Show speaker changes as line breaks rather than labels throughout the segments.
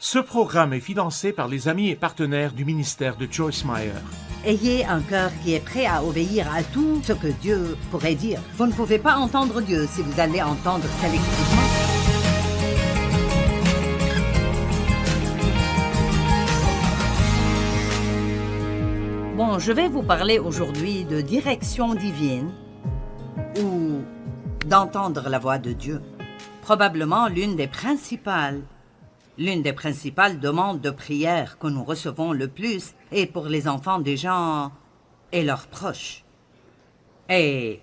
Ce programme est financé par les amis et partenaires du ministère de Joyce Meyer.
Ayez un cœur qui est prêt à obéir à tout ce que Dieu pourrait dire. Vous ne pouvez pas entendre Dieu si vous allez entendre sélectivement. Bon, je vais vous parler aujourd'hui de direction divine ou d'entendre la voix de Dieu. Probablement l'une des principales demandes de prière que nous recevons le plus est pour les enfants des gens et leurs proches. Et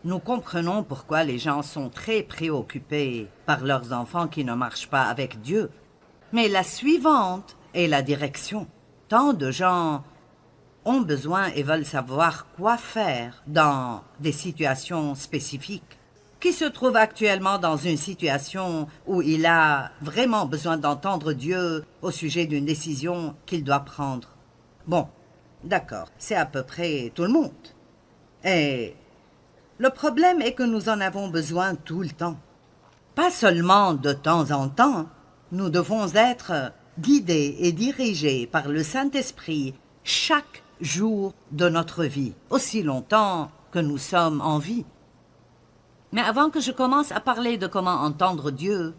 nous comprenons pourquoi les gens sont très préoccupés par leurs enfants qui ne marchent pas avec Dieu. Mais la suivante est la direction. Tant de gens ont besoin et veulent savoir quoi faire dans des situations spécifiques. Qui se trouve actuellement dans une situation où il a vraiment besoin d'entendre Dieu au sujet d'une décision qu'il doit prendre. Bon, d'accord, c'est à peu près tout le monde. Et le problème est que nous en avons besoin tout le temps. Pas seulement de temps en temps, nous devons être guidés et dirigés par le Saint-Esprit chaque jour de notre vie, aussi longtemps que nous sommes en vie. Mais avant que je commence à parler de comment entendre Dieu,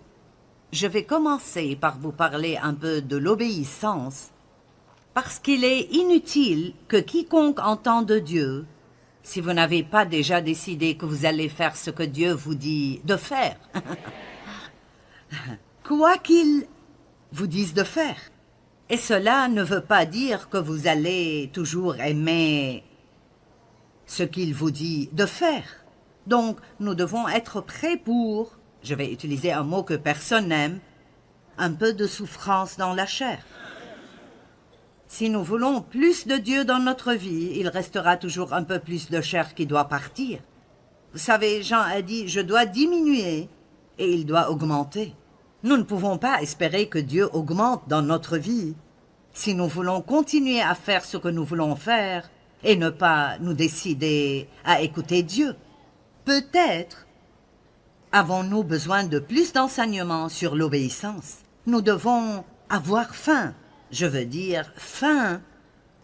je vais commencer par vous parler un peu de l'obéissance, parce qu'il est inutile que quiconque entende Dieu, si vous n'avez pas déjà décidé que vous allez faire ce que Dieu vous dit de faire. Quoi qu'il vous dise de faire. Et cela ne veut pas dire que vous allez toujours aimer ce qu'il vous dit de faire. Donc, nous devons être prêts pour, je vais utiliser un mot que personne n'aime, un peu de souffrance dans la chair. Si nous voulons plus de Dieu dans notre vie, il restera toujours un peu plus de chair qui doit partir. Vous savez, Jean a dit, je dois diminuer et il doit augmenter. Nous ne pouvons pas espérer que Dieu augmente dans notre vie si nous voulons continuer à faire ce que nous voulons faire et ne pas nous décider à écouter Dieu. Peut-être avons-nous besoin de plus d'enseignements sur l'obéissance. Nous devons avoir faim, je veux dire faim,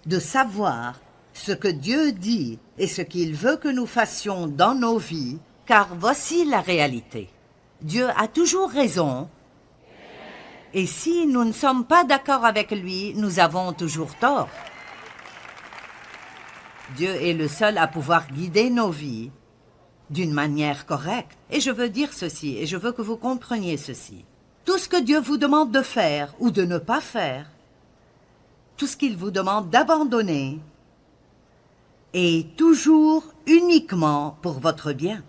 de savoir ce que Dieu dit et ce qu'il veut que nous fassions dans nos vies, car voici la réalité. Dieu a toujours raison, et si nous ne sommes pas d'accord avec lui, nous avons toujours tort. Dieu est le seul à pouvoir guider nos vies d'une manière correcte. Et je veux dire ceci, et je veux que vous compreniez ceci. Tout ce que Dieu vous demande de faire ou de ne pas faire, tout ce qu'il vous demande d'abandonner, est toujours uniquement pour votre bien.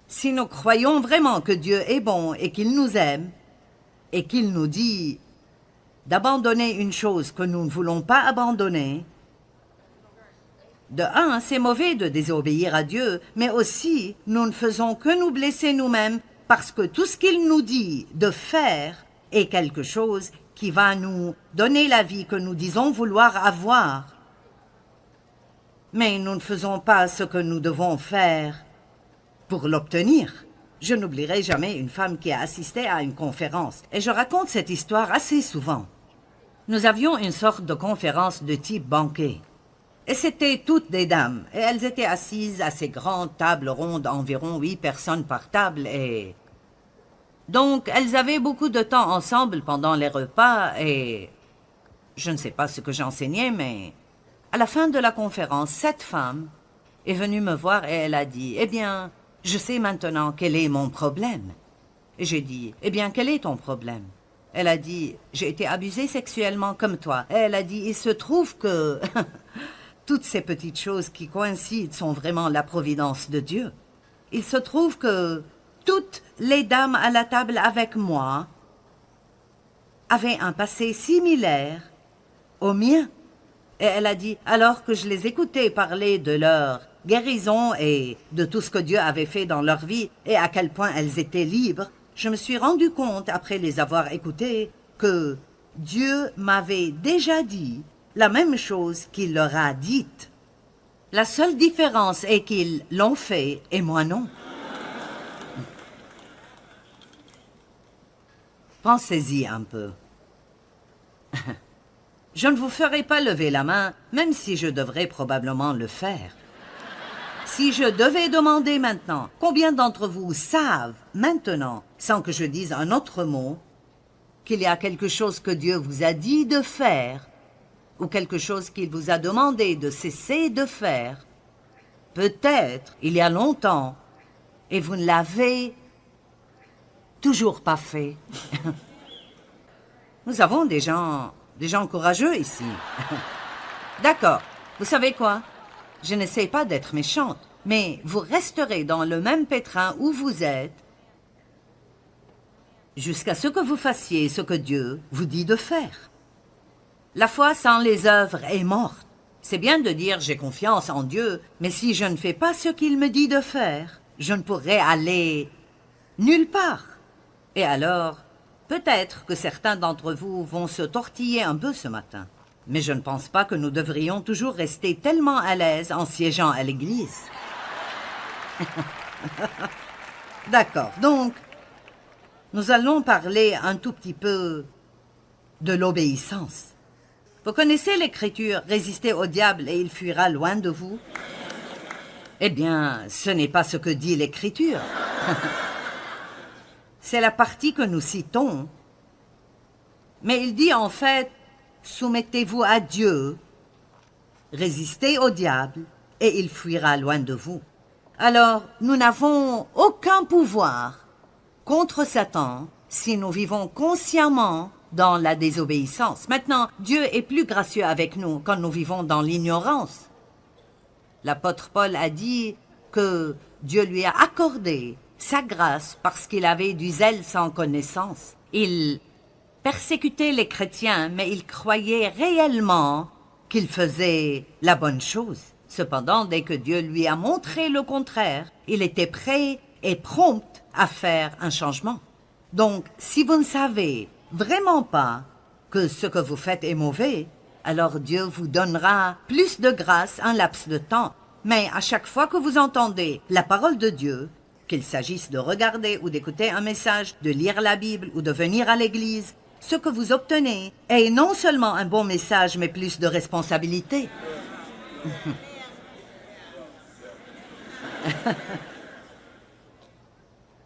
Si nous croyons vraiment que Dieu est bon et qu'il nous aime, et qu'il nous dit d'abandonner une chose que nous ne voulons pas abandonner, de un, c'est mauvais de désobéir à Dieu, mais aussi, nous ne faisons que nous blesser nous-mêmes parce que tout ce qu'il nous dit de faire est quelque chose qui va nous donner la vie que nous disons vouloir avoir. Mais nous ne faisons pas ce que nous devons faire pour l'obtenir. Je n'oublierai jamais une femme qui a assisté à une conférence, et je raconte cette histoire assez souvent. Nous avions une sorte de conférence de type banquet. Et c'était toutes des dames, et elles étaient assises à ces grandes tables rondes, environ 8 personnes par table, et donc elles avaient beaucoup de temps ensemble pendant les repas, et je ne sais pas ce que j'enseignais, mais à la fin de la conférence, cette femme est venue me voir et elle a dit, « Eh bien, je sais maintenant quel est mon problème. » Et j'ai dit, « Eh bien, quel est ton problème ?» Elle a dit, « J'ai été abusée sexuellement comme toi. » Et elle a dit, « Il se trouve que... » Toutes ces petites choses qui coïncident sont vraiment la providence de Dieu. Il se trouve que toutes les dames à la table avec moi avaient un passé similaire au mien. Et elle a dit, alors que je les écoutais parler de leur guérison et de tout ce que Dieu avait fait dans leur vie et à quel point elles étaient libres, je me suis rendu compte, après les avoir écoutées, que Dieu m'avait déjà dit la même chose qu'il leur a dite. La seule différence est qu'ils l'ont fait et moi non. Pensez-y un peu. Je ne vous ferai pas lever la main, même si je devrais probablement le faire. Si je devais demander maintenant, combien d'entre vous savent maintenant, sans que je dise un autre mot, qu'il y a quelque chose que Dieu vous a dit de faire, ou quelque chose qu'il vous a demandé de cesser de faire, peut-être il y a longtemps, et vous ne l'avez toujours pas fait. Nous avons des gens courageux ici. D'accord, vous savez quoi? Je n'essaie pas d'être méchante, mais vous resterez dans le même pétrin où vous êtes jusqu'à ce que vous fassiez ce que Dieu vous dit de faire. La foi sans les œuvres est morte. C'est bien de dire j'ai confiance en Dieu, mais si je ne fais pas ce qu'il me dit de faire, je ne pourrai aller nulle part. Et alors, peut-être que certains d'entre vous vont se tortiller un peu ce matin. Mais je ne pense pas que nous devrions toujours rester tellement à l'aise en siégeant à l'église. D'accord, donc, nous allons parler un tout petit peu de l'obéissance. Vous connaissez l'écriture « Résistez au diable et il fuira loin de vous » ? Eh bien, ce n'est pas ce que dit l'écriture. C'est la partie que nous citons. Mais il dit en fait « Soumettez-vous à Dieu, résistez au diable et il fuira loin de vous ». Alors, nous n'avons aucun pouvoir contre Satan si nous vivons consciemment dans la désobéissance. Maintenant, Dieu est plus gracieux avec nous quand nous vivons dans l'ignorance. L'apôtre Paul a dit que Dieu lui a accordé sa grâce parce qu'il avait du zèle sans connaissance. Il persécutait les chrétiens, mais il croyait réellement qu'il faisait la bonne chose. Cependant, dès que Dieu lui a montré le contraire, il était prêt et prompt à faire un changement. Donc, si vous ne savez vraiment pas que ce que vous faites est mauvais, alors Dieu vous donnera plus de grâce un laps de temps. Mais à chaque fois que vous entendez la parole de Dieu, qu'il s'agisse de regarder ou d'écouter un message, de lire la Bible ou de venir à l'église, ce que vous obtenez est non seulement un bon message, mais plus de responsabilité.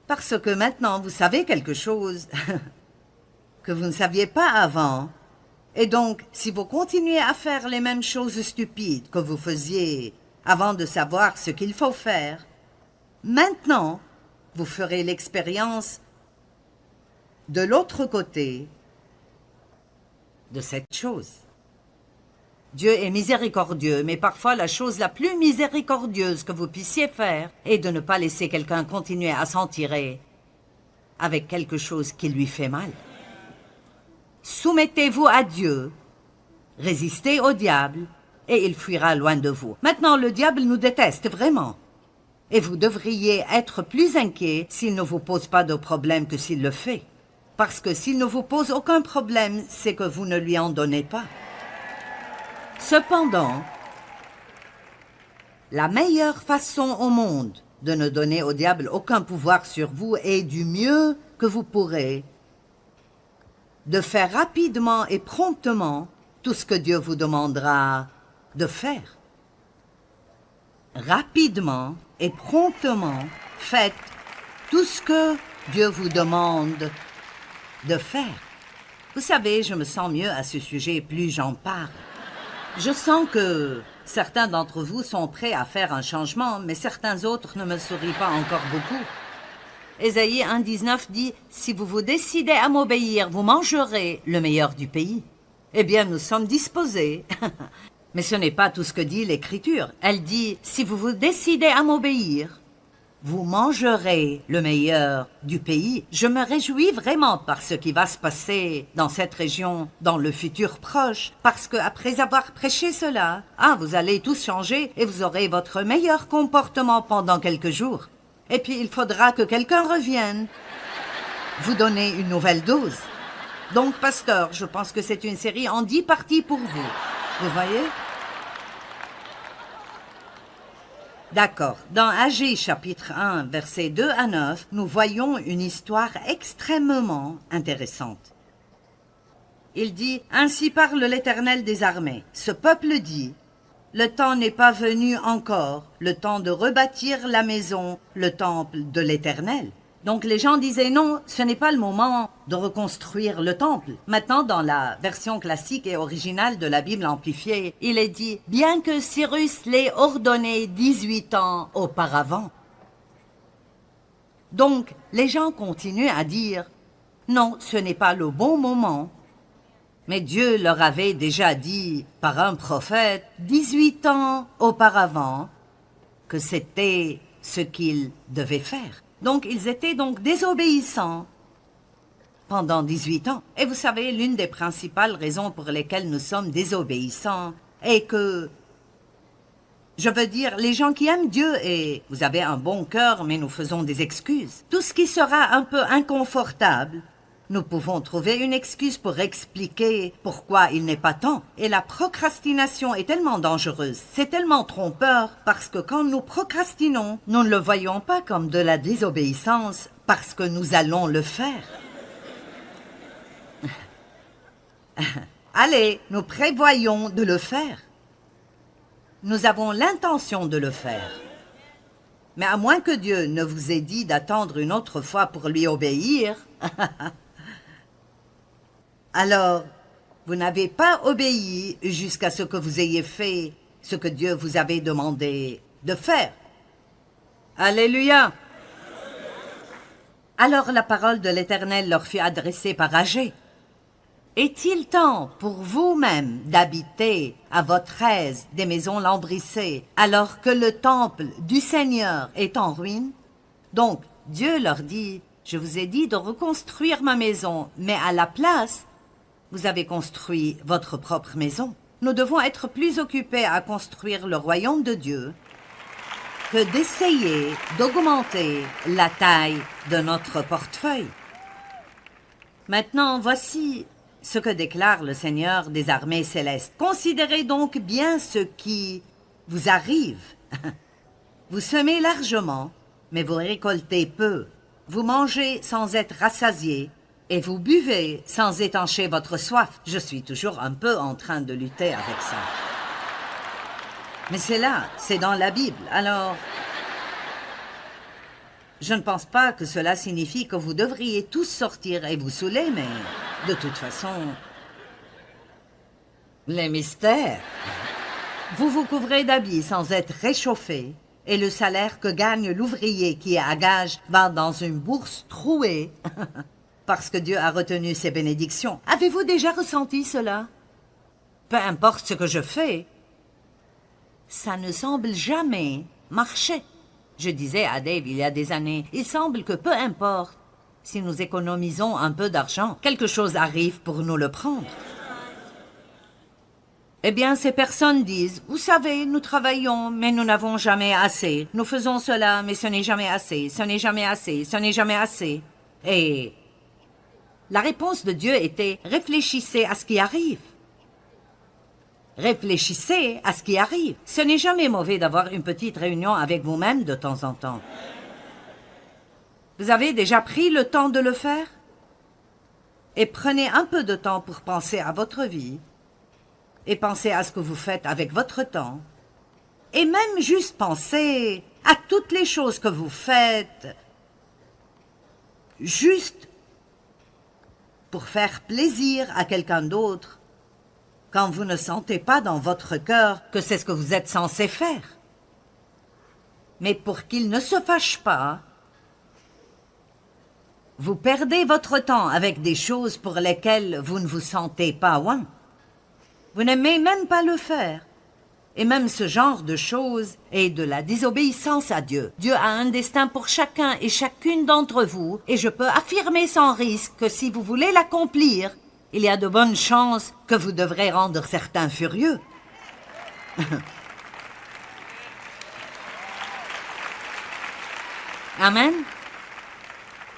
Parce que maintenant, vous savez quelque chose que vous ne saviez pas avant. Et donc, si vous continuez à faire les mêmes choses stupides que vous faisiez avant de savoir ce qu'il faut faire, maintenant, vous ferez l'expérience de l'autre côté de cette chose. Dieu est miséricordieux, mais parfois la chose la plus miséricordieuse que vous puissiez faire est de ne pas laisser quelqu'un continuer à s'en tirer avec quelque chose qui lui fait mal. Soumettez-vous à Dieu, résistez au diable, et il fuira loin de vous. Maintenant, le diable nous déteste vraiment. Et vous devriez être plus inquiet s'il ne vous pose pas de problème que s'il le fait. Parce que s'il ne vous pose aucun problème, c'est que vous ne lui en donnez pas. Cependant, la meilleure façon au monde de ne donner au diable aucun pouvoir sur vous est du mieux que vous pourrez de faire rapidement et promptement tout ce que Dieu vous demandera de faire. Rapidement et promptement, faites tout ce que Dieu vous demande de faire. Vous savez, je me sens mieux à ce sujet plus j'en parle. Je sens que certains d'entre vous sont prêts à faire un changement, mais certains autres ne me sourient pas encore beaucoup. Ésaïe 1,19 dit « Si vous vous décidez à m'obéir, vous mangerez le meilleur du pays. » Eh bien, nous sommes disposés. Mais ce n'est pas tout ce que dit l'Écriture. Elle dit « Si vous vous décidez à m'obéir, vous mangerez le meilleur du pays. » Je me réjouis vraiment par ce qui va se passer dans cette région dans le futur proche, parce qu'après avoir prêché cela, vous allez tous changer et vous aurez votre meilleur comportement pendant quelques jours. Et puis il faudra que quelqu'un revienne vous donner une nouvelle dose. Donc, pasteur, je pense que c'est une série en 10 parties pour vous. Vous voyez? D'accord. Dans Agé chapitre 1, versets 2 à 9, nous voyons une histoire extrêmement intéressante. Il dit « Ainsi parle l'Éternel des armées. Ce peuple dit « Le temps n'est pas venu encore, le temps de rebâtir la maison, le temple de l'Éternel. » Donc les gens disaient « Non, ce n'est pas le moment de reconstruire le temple. » Maintenant, dans la version classique et originale de la Bible amplifiée, il est dit « Bien que Cyrus l'ait ordonné 18 ans auparavant. » Donc, les gens continuent à dire « Non, ce n'est pas le bon moment. » Mais Dieu leur avait déjà dit par un prophète 18 ans auparavant que c'était ce qu'ils devaient faire. Donc ils étaient donc désobéissants pendant 18 ans. Et vous savez, l'une des principales raisons pour lesquelles nous sommes désobéissants est que, je veux dire, les gens qui aiment Dieu et vous avez un bon cœur, mais nous faisons des excuses. Tout ce qui sera un peu inconfortable, nous pouvons trouver une excuse pour expliquer pourquoi il n'est pas temps. Et la procrastination est tellement dangereuse, c'est tellement trompeur, parce que quand nous procrastinons, nous ne le voyons pas comme de la désobéissance, parce que nous allons le faire. Allez, nous prévoyons de le faire. Nous avons l'intention de le faire. Mais à moins que Dieu ne vous ait dit d'attendre une autre fois pour lui obéir... Alors, vous n'avez pas obéi jusqu'à ce que vous ayez fait ce que Dieu vous avait demandé de faire. Alléluia! Alors la parole de l'Éternel leur fut adressée par Agé. Est-il temps pour vous-même d'habiter à votre aise des maisons lambrissées, alors que le temple du Seigneur est en ruine? Donc, Dieu leur dit, je vous ai dit de reconstruire ma maison, mais à la place, vous avez construit votre propre maison. Nous devons être plus occupés à construire le royaume de Dieu que d'essayer d'augmenter la taille de notre portefeuille. Maintenant, voici ce que déclare le Seigneur des armées célestes. Considérez donc bien ce qui vous arrive. Vous semez largement, mais vous récoltez peu. Vous mangez sans être rassasiés, et vous buvez sans étancher votre soif. Je suis toujours un peu en train de lutter avec ça. Mais c'est là, c'est dans la Bible. Alors, je ne pense pas que cela signifie que vous devriez tous sortir et vous saouler, mais de toute façon, les mystères. Vous vous couvrez d'habits sans être réchauffés, et le salaire que gagne l'ouvrier qui est à gage va dans une bourse trouée. Parce que Dieu a retenu ses bénédictions. Avez-vous déjà ressenti cela? Peu importe ce que je fais, ça ne semble jamais marcher. Je disais à Dave il y a des années, il semble que peu importe, si nous économisons un peu d'argent, quelque chose arrive pour nous le prendre. Eh bien, ces personnes disent, vous savez, nous travaillons, mais nous n'avons jamais assez. Nous faisons cela, mais ce n'est jamais assez, ce n'est jamais assez, ce n'est jamais assez. Et la réponse de Dieu était « Réfléchissez à ce qui arrive. » Réfléchissez à ce qui arrive. Ce n'est jamais mauvais d'avoir une petite réunion avec vous-même de temps en temps. Vous avez déjà pris le temps de le faire? Et prenez un peu de temps pour penser à votre vie et pensez à ce que vous faites avec votre temps. Et même juste penser à toutes les choses que vous faites juste pour faire plaisir à quelqu'un d'autre, quand vous ne sentez pas dans votre cœur que c'est ce que vous êtes censé faire. Mais pour qu'il ne se fâche pas, vous perdez votre temps avec des choses pour lesquelles vous ne vous sentez pas ouin. Vous n'aimez même pas le faire. Et même ce genre de choses est de la désobéissance à Dieu. Dieu a un destin pour chacun et chacune d'entre vous, et je peux affirmer sans risque que si vous voulez l'accomplir, il y a de bonnes chances que vous devrez rendre certains furieux. Amen.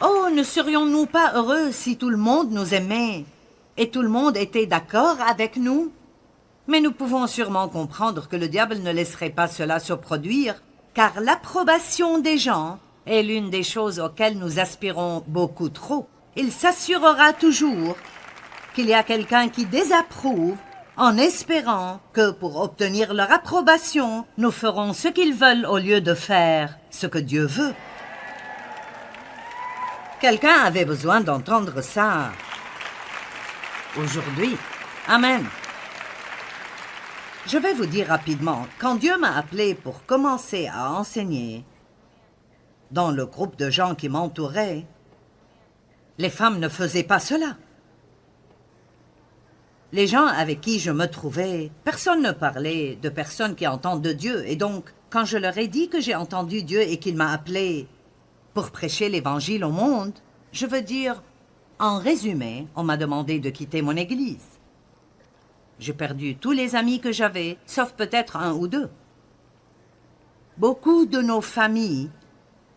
Oh, ne serions-nous pas heureux si tout le monde nous aimait et tout le monde était d'accord avec nous? Mais nous pouvons sûrement comprendre que le diable ne laisserait pas cela se produire car l'approbation des gens est l'une des choses auxquelles nous aspirons beaucoup trop. Il s'assurera toujours qu'il y a quelqu'un qui désapprouve en espérant que pour obtenir leur approbation, nous ferons ce qu'ils veulent au lieu de faire ce que Dieu veut. Quelqu'un avait besoin d'entendre ça aujourd'hui. Amen. Je vais vous dire rapidement, quand Dieu m'a appelé pour commencer à enseigner, dans le groupe de gens qui m'entouraient, les femmes ne faisaient pas cela. Les gens avec qui je me trouvais, personne ne parlait de personnes qui entendent de Dieu. Et donc, quand je leur ai dit que j'ai entendu Dieu et qu'il m'a appelé pour prêcher l'Évangile au monde, je veux dire, en résumé, on m'a demandé de quitter mon église. J'ai perdu tous les amis que j'avais, sauf peut-être un ou deux. Beaucoup de nos familles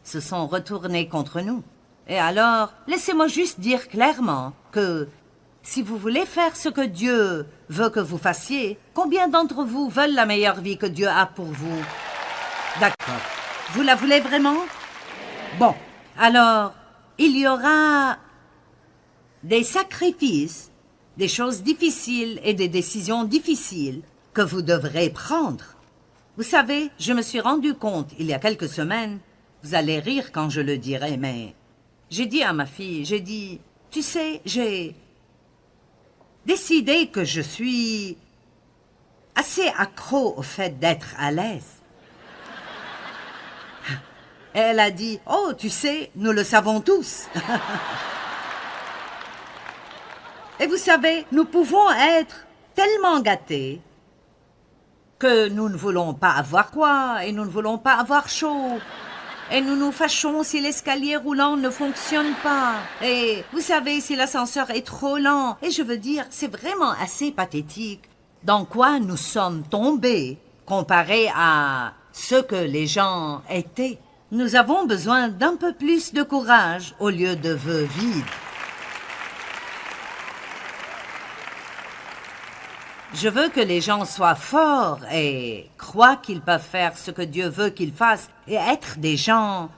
se sont retournées contre nous. Et alors, laissez-moi juste dire clairement que si vous voulez faire ce que Dieu veut que vous fassiez, combien d'entre vous veulent la meilleure vie que Dieu a pour vous? D'accord. Vous la voulez vraiment? Bon, alors, il y aura des sacrifices, des choses difficiles et des décisions difficiles que vous devrez prendre. Vous savez, je me suis rendu compte il y a quelques semaines, vous allez rire quand je le dirai, mais j'ai dit à ma fille, tu sais, j'ai décidé que je suis assez accro au fait d'être à l'aise. Et elle a dit, oh, tu sais, nous le savons tous. Et vous savez, nous pouvons être tellement gâtés que nous ne voulons pas avoir quoi, et nous ne voulons pas avoir chaud. Et nous nous fâchons si l'escalier roulant ne fonctionne pas. Et vous savez, si l'ascenseur est trop lent. Et je veux dire, c'est vraiment assez pathétique dans quoi nous sommes tombés comparé à ce que les gens étaient. Nous avons besoin d'un peu plus de courage au lieu de vœux vides. Je veux que les gens soient forts et croient qu'ils peuvent faire ce que Dieu veut qu'ils fassent et être des gens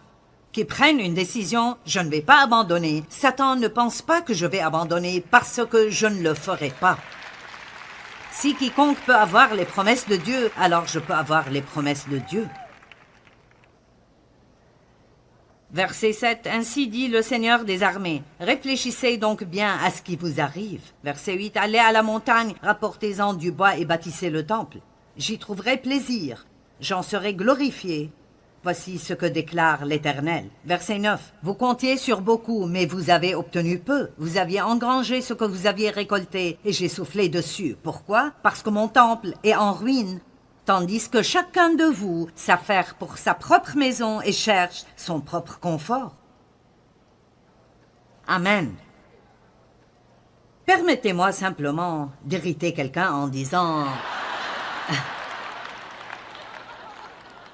qui prennent une décision. Je ne vais pas abandonner. Satan ne pense pas que je vais abandonner parce que je ne le ferai pas. Si quiconque peut avoir les promesses de Dieu, alors je peux avoir les promesses de Dieu. Verset 7, ainsi dit le Seigneur des armées. Réfléchissez donc bien à ce qui vous arrive. Verset 8, allez à la montagne, rapportez-en du bois et bâtissez le temple. J'y trouverai plaisir, j'en serai glorifié. Voici ce que déclare l'Éternel. Verset 9, vous comptiez sur beaucoup, mais vous avez obtenu peu. Vous aviez engrangé ce que vous aviez récolté, et j'ai soufflé dessus. Pourquoi? Parce que mon temple est en ruine. Tandis que chacun de vous s'affaire pour sa propre maison et cherche son propre confort. Amen. Permettez-moi simplement d'irriter quelqu'un en disant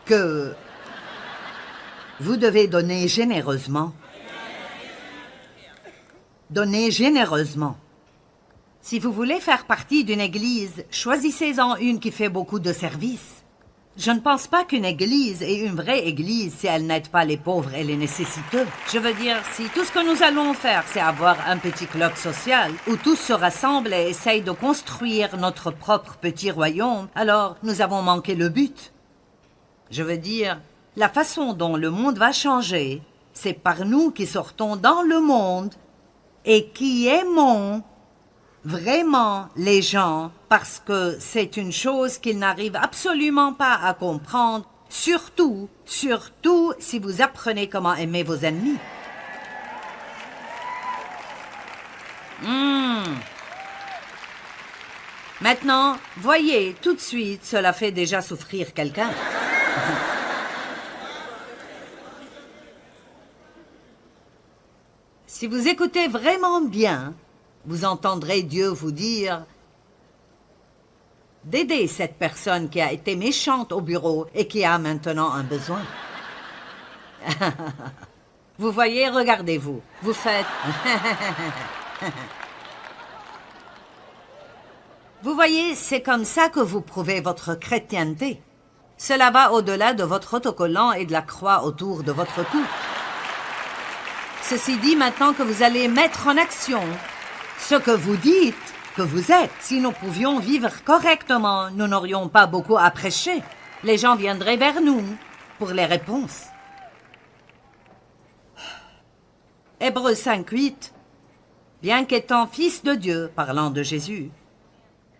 que vous devez donner généreusement. Donnez généreusement. Si vous voulez faire partie d'une église, choisissez-en une qui fait beaucoup de services. Je ne pense pas qu'une église est une vraie église si elle n'aide pas les pauvres et les nécessiteux. Je veux dire, si tout ce que nous allons faire, c'est avoir un petit club social où tous se rassemblent et essayent de construire notre propre petit royaume, alors nous avons manqué le but. Je veux dire, la façon dont le monde va changer, c'est par nous qui sortons dans le monde et qui aimons vraiment les gens, parce que c'est une chose qu'ils n'arrivent absolument pas à comprendre, surtout si vous apprenez comment aimer vos ennemis. Maintenant, voyez, tout de suite, cela fait déjà souffrir quelqu'un. Si vous écoutez vraiment bien, vous entendrez Dieu vous dire d'aider cette personne qui a été méchante au bureau et qui a maintenant un besoin. Vous voyez, regardez-vous, vous faites... Vous voyez, c'est comme ça que vous prouvez votre chrétienté. Cela va au-delà de votre autocollant et de la croix autour de votre cou. Ceci dit, maintenant que vous allez mettre en action ce que vous dites que vous êtes, si nous pouvions vivre correctement, nous n'aurions pas beaucoup à prêcher. Les gens viendraient vers nous pour les réponses. Hébreux 5:8. Bien qu'étant fils de Dieu, parlant de Jésus,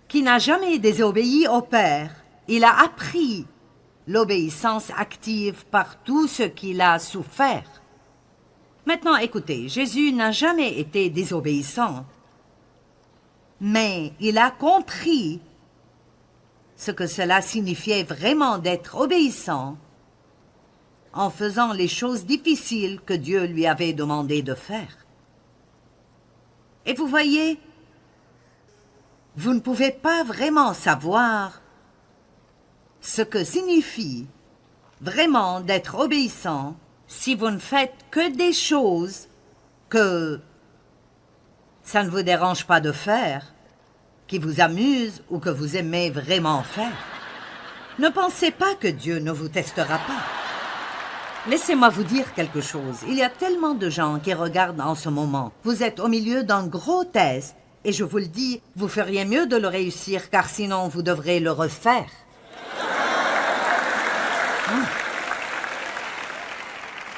qui n'a jamais désobéi au Père, il a appris l'obéissance active par tout ce qu'il a souffert. Maintenant, écoutez, Jésus n'a jamais été désobéissant, mais il a compris ce que cela signifiait vraiment d'être obéissant en faisant les choses difficiles que Dieu lui avait demandé de faire. Et vous voyez, vous ne pouvez pas vraiment savoir ce que signifie vraiment d'être obéissant si vous ne faites que des choses que ça ne vous dérange pas de faire, qui vous amusent ou que vous aimez vraiment faire. Ne pensez pas que Dieu ne vous testera pas. Laissez-moi vous dire quelque chose. Il y a tellement de gens qui regardent en ce moment. Vous êtes au milieu d'un gros test. Et je vous le dis, vous feriez mieux de le réussir, car sinon vous devrez le refaire.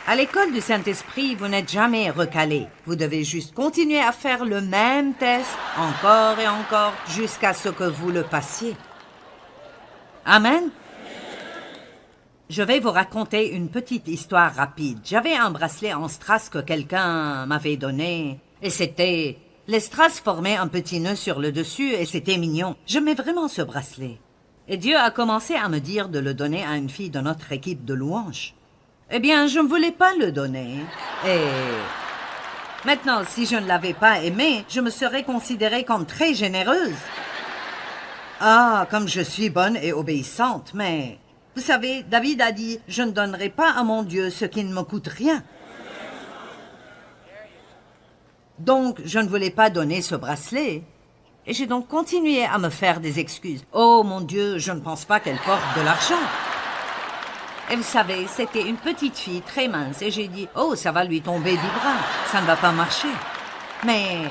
À l'école du Saint-Esprit, vous n'êtes jamais recalé. Vous devez juste continuer à faire le même test, encore et encore, jusqu'à ce que vous le passiez. Amen. Je vais vous raconter une petite histoire rapide. J'avais un bracelet en strass que quelqu'un m'avait donné, et c'était... Les strass formaient un petit nœud sur le dessus, et c'était mignon. J'aimais vraiment ce bracelet. Et Dieu a commencé à me dire de le donner à une fille de notre équipe de louanges. Eh bien, je ne voulais pas le donner. Et maintenant, si je ne l'avais pas aimé, je me serais considérée comme très généreuse. Ah, comme je suis bonne et obéissante, mais... Vous savez, David a dit, je ne donnerai pas à mon Dieu ce qui ne me coûte rien. Donc, je ne voulais pas donner ce bracelet. Et j'ai donc continué à me faire des excuses. Oh mon Dieu, je ne pense pas qu'elle porte de l'argent. Et vous savez, c'était une petite fille très mince et j'ai dit, oh, ça va lui tomber du bras, ça ne va pas marcher. Mais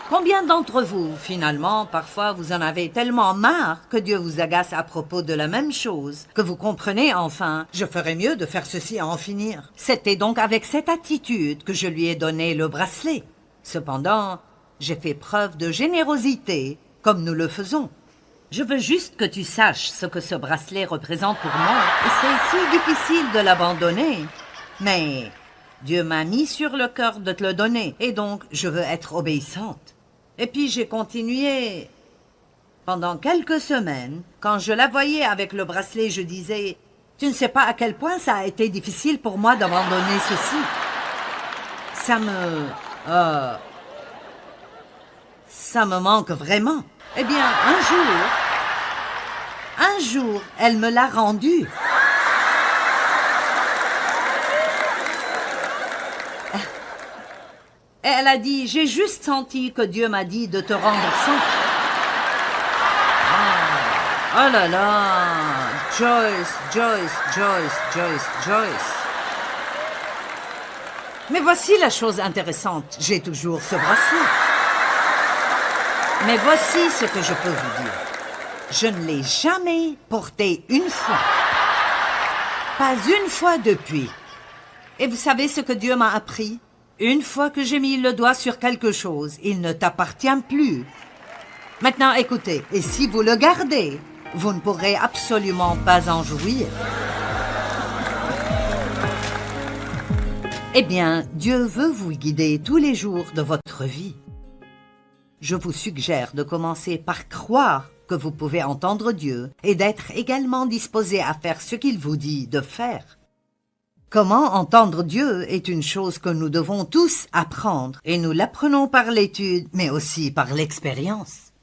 combien d'entre vous, finalement, parfois vous en avez tellement marre que Dieu vous agace à propos de la même chose, que vous comprenez enfin, je ferais mieux de faire ceci à en finir. C'était donc avec cette attitude que je lui ai donné le bracelet. Cependant, j'ai fait preuve de générosité, comme nous le faisons. Je veux juste que tu saches ce que ce bracelet représente pour moi. Et c'est si difficile de l'abandonner. Mais Dieu m'a mis sur le cœur de te le donner. Et donc, je veux être obéissante. Et puis, j'ai continué. Pendant quelques semaines, quand je la voyais avec le bracelet, je disais, « Tu ne sais pas à quel point ça a été difficile pour moi d'abandonner ceci. » Ça me manque vraiment. Eh bien, un jour, elle me l'a rendu. Elle a dit, j'ai juste senti que Dieu m'a dit de te rendre ça. Oh là là, Joyce. Mais voici la chose intéressante, j'ai toujours ce bracelet. Mais voici ce que je peux vous dire. Je ne l'ai jamais porté une fois. Pas une fois depuis. Et vous savez ce que Dieu m'a appris? Une fois que j'ai mis le doigt sur quelque chose, il ne t'appartient plus. Maintenant, écoutez, et si vous le gardez, vous ne pourrez absolument pas en jouir. Eh bien, Dieu veut vous guider tous les jours de votre vie. Je vous suggère de commencer par croire que vous pouvez entendre Dieu et d'être également disposé à faire ce qu'il vous dit de faire. Comment entendre Dieu est une chose que nous devons tous apprendre et nous l'apprenons par l'étude, mais aussi par l'expérience.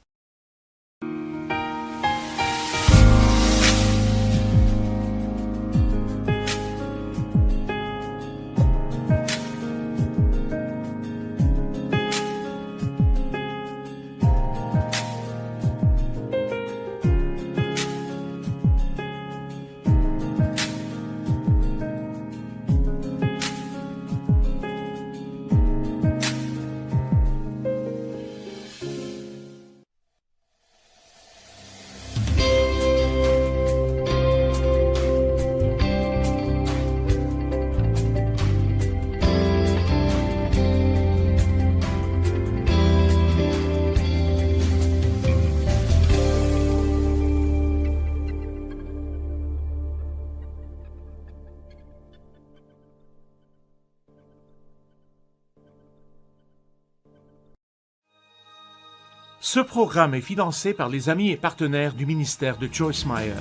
Ce programme est financé par les amis et partenaires du ministère de Joyce Meyer.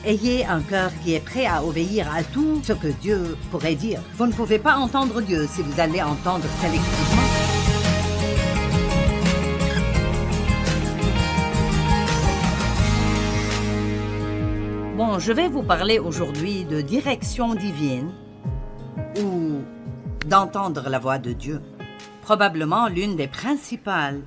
Ayez un cœur qui est prêt à obéir à tout ce que Dieu pourrait dire. Vous ne pouvez pas entendre Dieu si vous allez entendre sélectivement. Bon, je vais vous parler aujourd'hui de direction divine ou d'entendre la voix de Dieu. Probablement l'une des principales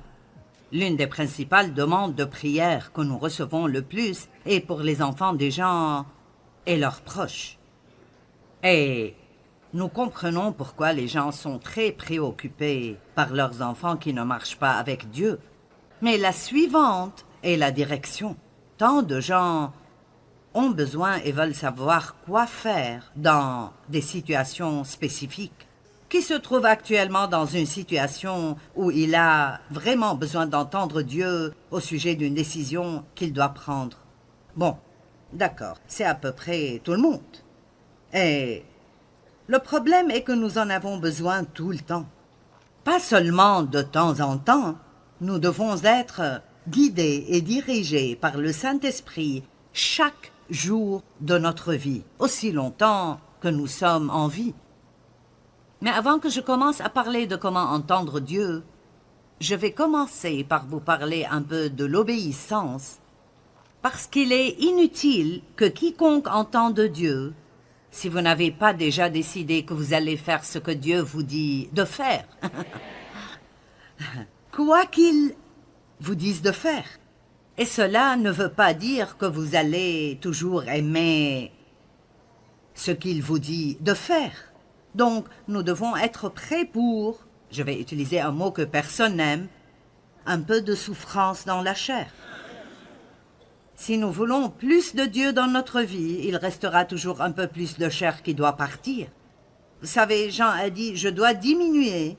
demandes de prière que nous recevons le plus est pour les enfants des gens et leurs proches. Et nous comprenons pourquoi les gens sont très préoccupés par leurs enfants qui ne marchent pas avec Dieu. Mais la suivante est la direction. Tant de gens ont besoin et veulent savoir quoi faire dans des situations spécifiques. Qui se trouve actuellement dans une situation où il a vraiment besoin d'entendre Dieu au sujet d'une décision qu'il doit prendre? Bon, d'accord, c'est à peu près tout le monde. Et le problème est que nous en avons besoin tout le temps. Pas seulement de temps en temps, nous devons être guidés et dirigés par le Saint-Esprit chaque jour de notre vie, aussi longtemps que nous sommes en vie. Mais avant que je commence à parler de comment entendre Dieu, je vais commencer par vous parler un peu de l'obéissance, parce qu'il est inutile que quiconque entende Dieu, si vous n'avez pas déjà décidé que vous allez faire ce que Dieu vous dit de faire. Quoi qu'il vous dise de faire. Et cela ne veut pas dire que vous allez toujours aimer ce qu'il vous dit de faire. Donc, nous devons être prêts pour, je vais utiliser un mot que personne n'aime, un peu de souffrance dans la chair. Si nous voulons plus de Dieu dans notre vie, il restera toujours un peu plus de chair qui doit partir. Vous savez, Jean a dit, je dois diminuer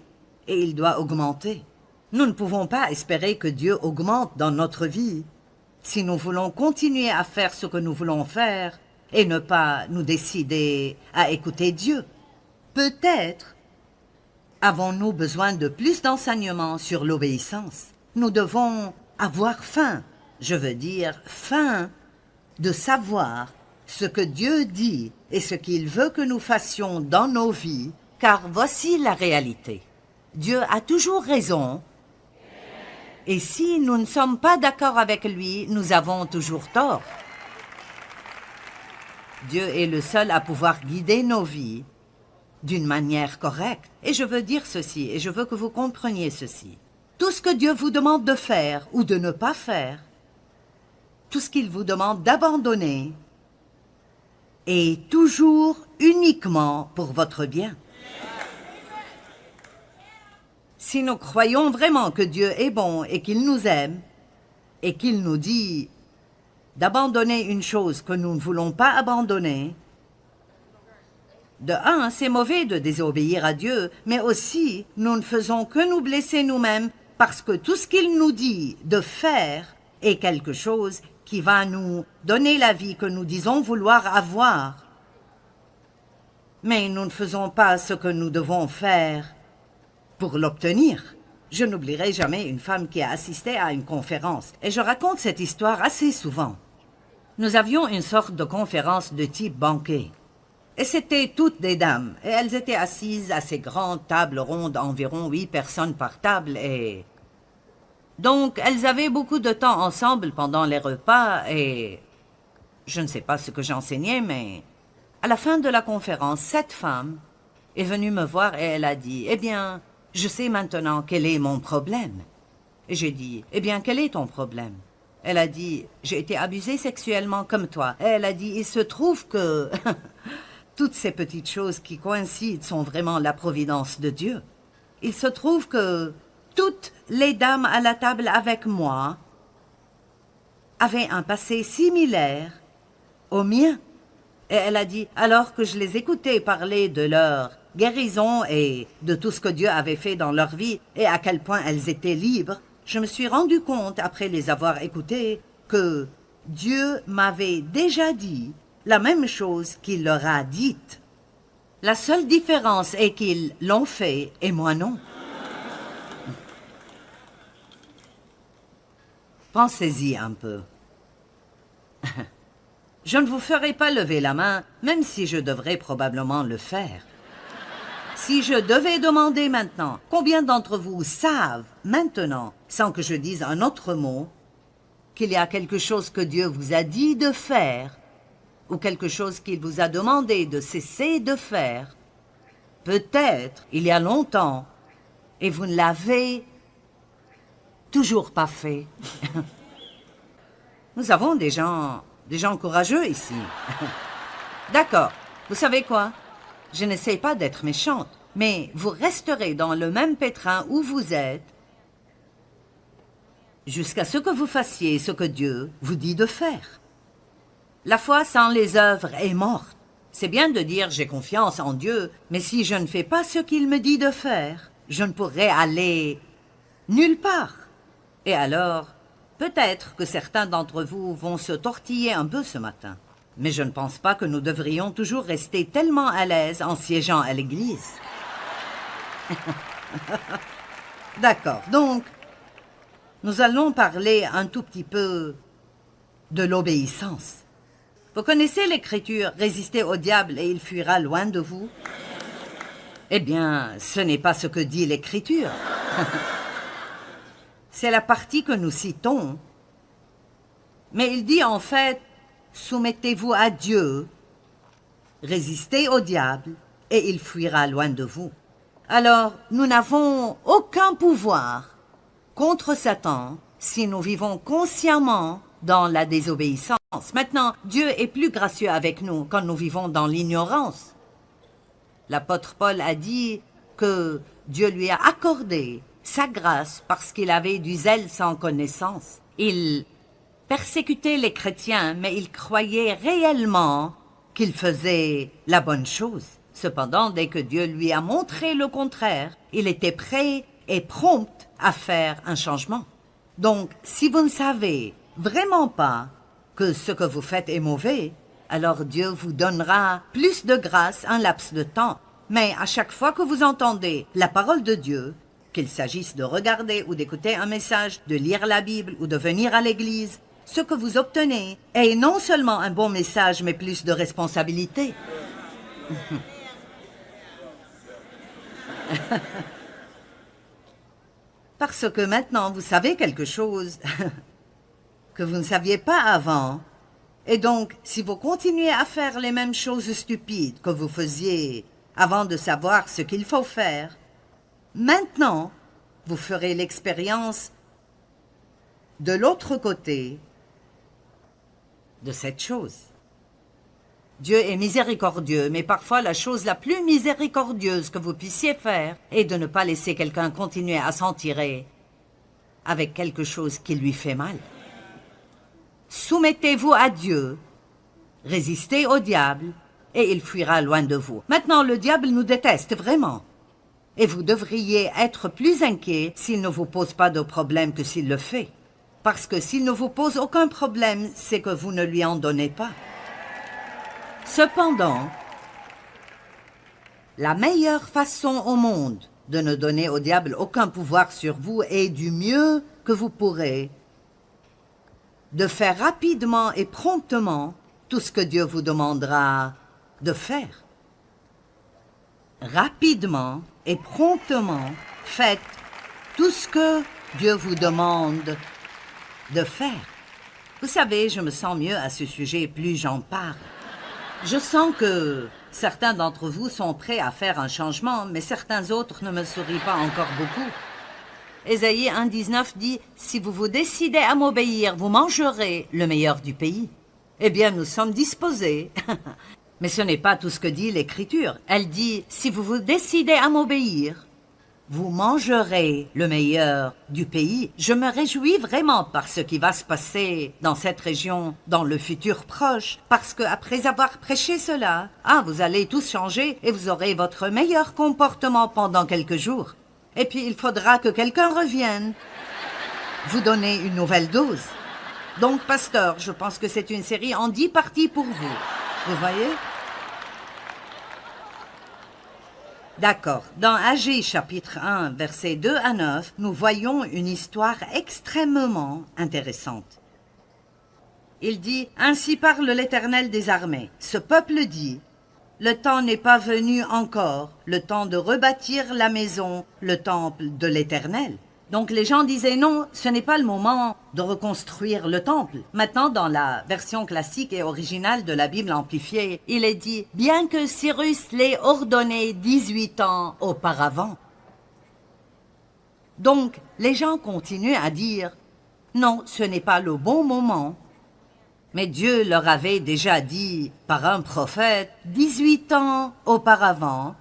et il doit augmenter. Nous ne pouvons pas espérer que Dieu augmente dans notre vie si nous voulons continuer à faire ce que nous voulons faire et ne pas nous décider à écouter Dieu. Peut-être avons-nous besoin de plus d'enseignements sur l'obéissance. Nous devons avoir faim, je veux dire faim, de savoir ce que Dieu dit et ce qu'il veut que nous fassions dans nos vies, car voici la réalité. Dieu a toujours raison, et si nous ne sommes pas d'accord avec lui, nous avons toujours tort. Dieu est le seul à pouvoir guider nos vies d'une manière correcte. Et je veux dire ceci, et je veux que vous compreniez ceci. Tout ce que Dieu vous demande de faire ou de ne pas faire, tout ce qu'il vous demande d'abandonner, est toujours uniquement pour votre bien. Si nous croyons vraiment que Dieu est bon et qu'il nous aime, et qu'il nous dit d'abandonner une chose que nous ne voulons pas abandonner, de un, c'est mauvais de désobéir à Dieu, mais aussi, nous ne faisons que nous blesser nous-mêmes parce que tout ce qu'il nous dit de faire est quelque chose qui va nous donner la vie que nous disons vouloir avoir. Mais nous ne faisons pas ce que nous devons faire pour l'obtenir. Je n'oublierai jamais une femme qui a assisté à une conférence, et je raconte cette histoire assez souvent. Nous avions une sorte de conférence de type banquet. Et c'était toutes des dames, et elles étaient assises à ces grandes tables rondes, environ 8 personnes par table, et... Donc, elles avaient beaucoup de temps ensemble pendant les repas, et... Je ne sais pas ce que j'enseignais, mais... À la fin de la conférence, cette femme est venue me voir et elle a dit, « Eh bien, je sais maintenant quel est mon problème. » Et j'ai dit, « Eh bien, quel est ton problème ?» Elle a dit, « J'ai été abusée sexuellement comme toi. » Et elle a dit, « Il se trouve que... » Toutes ces petites choses qui coïncident sont vraiment la providence de Dieu. Il se trouve que toutes les dames à la table avec moi avaient un passé similaire au mien. Et elle a dit, alors que je les écoutais parler de leur guérison et de tout ce que Dieu avait fait dans leur vie et à quel point elles étaient libres, je me suis rendu compte, après les avoir écoutées, que Dieu m'avait déjà dit la même chose qu'il leur a dite. La seule différence est qu'ils l'ont fait et moi non. Pensez-y un peu. Je ne vous ferai pas lever la main, même si je devrais probablement le faire. Si je devais demander maintenant, combien d'entre vous savent maintenant, sans que je dise un autre mot, qu'il y a quelque chose que Dieu vous a dit de faire, ou quelque chose qu'il vous a demandé de cesser de faire, peut-être il y a longtemps, et vous ne l'avez toujours pas fait. Nous avons des gens courageux ici. D'accord, vous savez quoi? Je n'essaie pas d'être méchante, mais vous resterez dans le même pétrin où vous êtes jusqu'à ce que vous fassiez ce que Dieu vous dit de faire. La foi sans les œuvres est morte. C'est bien de dire j'ai confiance en Dieu, mais si je ne fais pas ce qu'il me dit de faire, je ne pourrai aller nulle part. Et alors, peut-être que certains d'entre vous vont se tortiller un peu ce matin. Mais je ne pense pas que nous devrions toujours rester tellement à l'aise en siégeant à l'église. D'accord, donc, nous allons parler un tout petit peu de l'obéissance. Vous connaissez l'écriture « Résistez au diable et il fuira loin de vous » ? Eh bien, ce n'est pas ce que dit l'écriture. C'est la partie que nous citons. Mais il dit en fait « Soumettez-vous à Dieu, résistez au diable et il fuira loin de vous ». Alors, nous n'avons aucun pouvoir contre Satan si nous vivons consciemment dans la désobéissance. Maintenant, Dieu est plus gracieux avec nous quand nous vivons dans l'ignorance. L'apôtre Paul a dit que Dieu lui a accordé sa grâce parce qu'il avait du zèle sans connaissance. Il persécutait les chrétiens, mais il croyait réellement qu'il faisait la bonne chose. Cependant, dès que Dieu lui a montré le contraire, il était prêt et prompt à faire un changement. Donc, si vous ne savez vraiment pas que ce que vous faites est mauvais, alors Dieu vous donnera plus de grâce un laps de temps. Mais à chaque fois que vous entendez la parole de Dieu, qu'il s'agisse de regarder ou d'écouter un message, de lire la Bible ou de venir à l'église, ce que vous obtenez est non seulement un bon message, mais plus de responsabilité. Parce que maintenant, vous savez quelque chose que vous ne saviez pas avant. Et donc, si vous continuez à faire les mêmes choses stupides que vous faisiez avant de savoir ce qu'il faut faire, maintenant, vous ferez l'expérience de l'autre côté de cette chose. Dieu est miséricordieux, mais parfois la chose la plus miséricordieuse que vous puissiez faire est de ne pas laisser quelqu'un continuer à s'en tirer avec quelque chose qui lui fait mal. Soumettez-vous à Dieu, résistez au diable, et il fuira loin de vous. Maintenant, le diable nous déteste vraiment. Et vous devriez être plus inquiet s'il ne vous pose pas de problème que s'il le fait. Parce que s'il ne vous pose aucun problème, c'est que vous ne lui en donnez pas. Cependant, la meilleure façon au monde de ne donner au diable aucun pouvoir sur vous est du mieux que vous pourrez de faire rapidement et promptement tout ce que Dieu vous demandera de faire. Rapidement et promptement, faites tout ce que Dieu vous demande de faire. Vous savez, je me sens mieux à ce sujet, plus j'en parle. Je sens que certains d'entre vous sont prêts à faire un changement, mais certains autres ne me sourient pas encore beaucoup. Ésaïe 1,19 dit « Si vous vous décidez à m'obéir, vous mangerez le meilleur du pays. » Eh bien, nous sommes disposés. Mais ce n'est pas tout ce que dit l'Écriture. Elle dit « Si vous vous décidez à m'obéir, vous mangerez le meilleur du pays. » Je me réjouis vraiment par ce qui va se passer dans cette région dans le futur proche, parce qu'après avoir prêché cela, vous allez tous changer et vous aurez votre meilleur comportement pendant quelques jours. Et puis il faudra que quelqu'un revienne vous donner une nouvelle dose. Donc, pasteur, je pense que c'est une série en 10 parties pour vous. Vous voyez ? D'accord. Dans Agé chapitre 1, versets 2 à 9, nous voyons une histoire extrêmement intéressante. Il dit « Ainsi parle l'Éternel des armées. Ce peuple dit « Le temps n'est pas venu encore, le temps de rebâtir la maison, le temple de l'Éternel. » Donc les gens disaient « Non, ce n'est pas le moment de reconstruire le temple. » Maintenant, dans la version classique et originale de la Bible amplifiée, il est dit « Bien que Cyrus l'ait ordonné 18 ans auparavant. » Donc, les gens continuent à dire « Non, ce n'est pas le bon moment. » Mais Dieu leur avait déjà dit, par un prophète, 18 ans auparavant,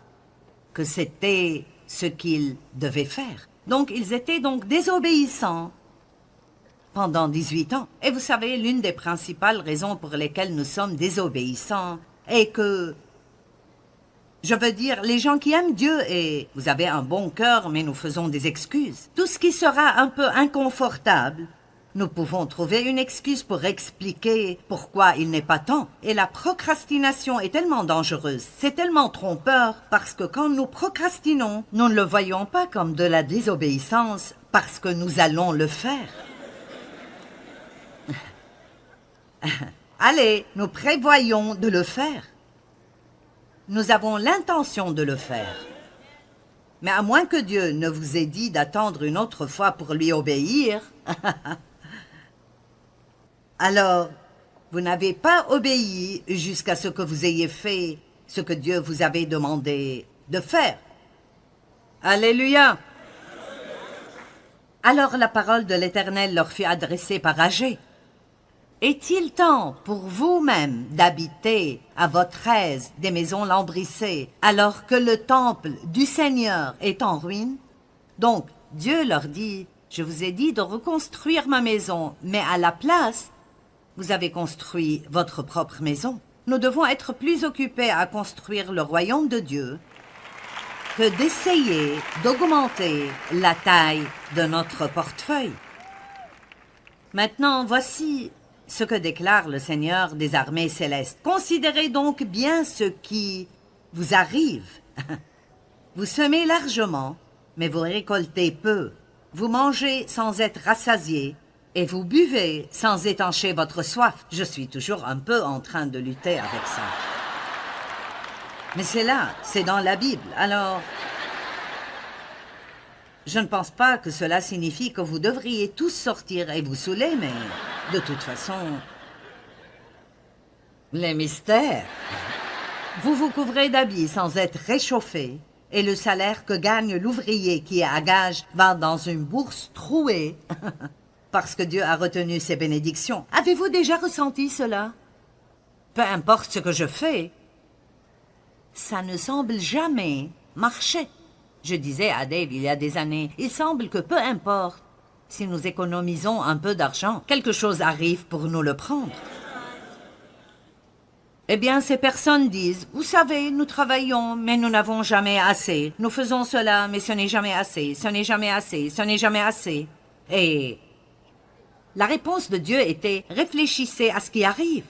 que c'était ce qu'ils devaient faire. Donc, ils étaient donc désobéissants pendant 18 ans. Et vous savez, l'une des principales raisons pour lesquelles nous sommes désobéissants est que, je veux dire, les gens qui aiment Dieu, et vous avez un bon cœur, mais nous faisons des excuses. Tout ce qui sera un peu inconfortable, nous pouvons trouver une excuse pour expliquer pourquoi il n'est pas temps. Et la procrastination est tellement dangereuse, c'est tellement trompeur, parce que quand nous procrastinons, nous ne le voyons pas comme de la désobéissance, parce que nous allons le faire. Allez, nous prévoyons de le faire. Nous avons l'intention de le faire. Mais à moins que Dieu ne vous ait dit d'attendre une autre fois pour lui obéir... Alors, vous n'avez pas obéi jusqu'à ce que vous ayez fait ce que Dieu vous avait demandé de faire. Alléluia! Alors la parole de l'Éternel leur fut adressée par Agé. Est-il temps pour vous-même d'habiter à votre aise des maisons lambrissées, alors que le temple du Seigneur est en ruine? Donc, Dieu leur dit, je vous ai dit de reconstruire ma maison, mais à la place, vous avez construit votre propre maison. Nous devons être plus occupés à construire le royaume de Dieu que d'essayer d'augmenter la taille de notre portefeuille. Maintenant, voici ce que déclare le Seigneur des armées célestes. Considérez donc bien ce qui vous arrive. Vous semez largement, mais vous récoltez peu. Vous mangez sans être rassasiés, et vous buvez sans étancher votre soif. Je suis toujours un peu en train de lutter avec ça. Mais c'est là, c'est dans la Bible. Alors, je ne pense pas que cela signifie que vous devriez tous sortir et vous saouler, mais de toute façon, les mystères. Vous vous couvrez d'habits sans être réchauffés, et le salaire que gagne l'ouvrier qui est à gage va dans une bourse trouée. Parce que Dieu a retenu ses bénédictions. Avez-vous déjà ressenti cela? Peu importe ce que je fais, ça ne semble jamais marcher. Je disais à Dave il y a des années, il semble que peu importe, si nous économisons un peu d'argent, quelque chose arrive pour nous le prendre. Eh bien, ces personnes disent, vous savez, nous travaillons, mais nous n'avons jamais assez. Nous faisons cela, mais ce n'est jamais assez, ce n'est jamais assez, ce n'est jamais assez. Et la réponse de Dieu était, réfléchissez à ce qui arrive.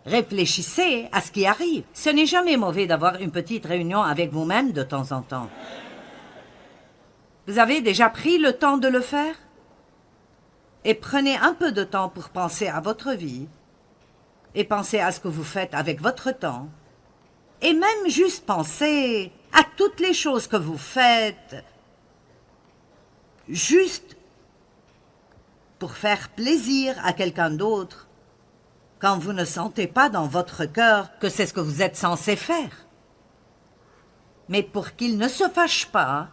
Réfléchissez à ce qui arrive. Ce n'est jamais mauvais d'avoir une petite réunion avec vous-même de temps en temps. Vous avez déjà pris le temps de le faire? Et prenez un peu de temps pour penser à votre vie. Et pensez à ce que vous faites avec votre temps. Et même juste pensez à toutes les choses que vous faites. Juste pour faire plaisir à quelqu'un d'autre, quand vous ne sentez pas dans votre cœur que c'est ce que vous êtes censé faire. Mais pour qu'il ne se fâche pas,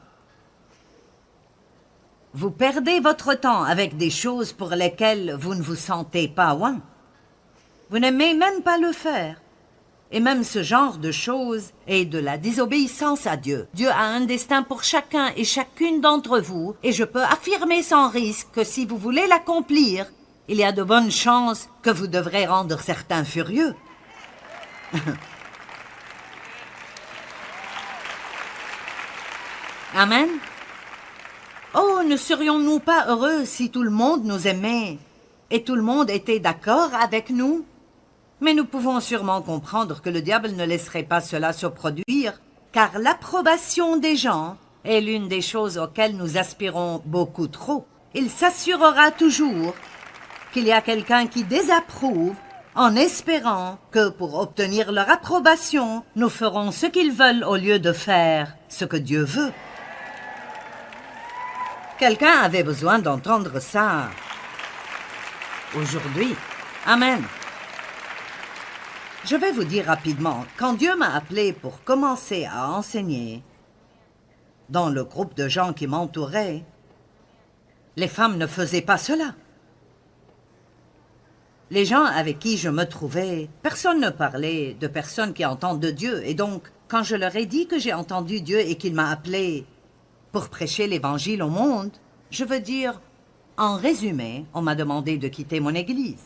vous perdez votre temps avec des choses pour lesquelles vous ne vous sentez pas ouin. Vous n'aimez même pas le faire. Et même ce genre de choses est de la désobéissance à Dieu. Dieu a un destin pour chacun et chacune d'entre vous, et je peux affirmer sans risque que si vous voulez l'accomplir, il y a de bonnes chances que vous devrez rendre certains furieux. Amen. Oh, ne serions-nous pas heureux si tout le monde nous aimait et tout le monde était d'accord avec nous? Mais nous pouvons sûrement comprendre que le diable ne laisserait pas cela se produire car l'approbation des gens est l'une des choses auxquelles nous aspirons beaucoup trop. Il s'assurera toujours qu'il y a quelqu'un qui désapprouve en espérant que pour obtenir leur approbation, nous ferons ce qu'ils veulent au lieu de faire ce que Dieu veut. Quelqu'un avait besoin d'entendre ça aujourd'hui. Amen. Je vais vous dire rapidement, quand Dieu m'a appelé pour commencer à enseigner, dans le groupe de gens qui m'entouraient, les femmes ne faisaient pas cela. Les gens avec qui je me trouvais, personne ne parlait de personnes qui entendent de Dieu. Et donc, quand je leur ai dit que j'ai entendu Dieu et qu'il m'a appelé pour prêcher l'Évangile au monde, je veux dire, en résumé, on m'a demandé de quitter mon église.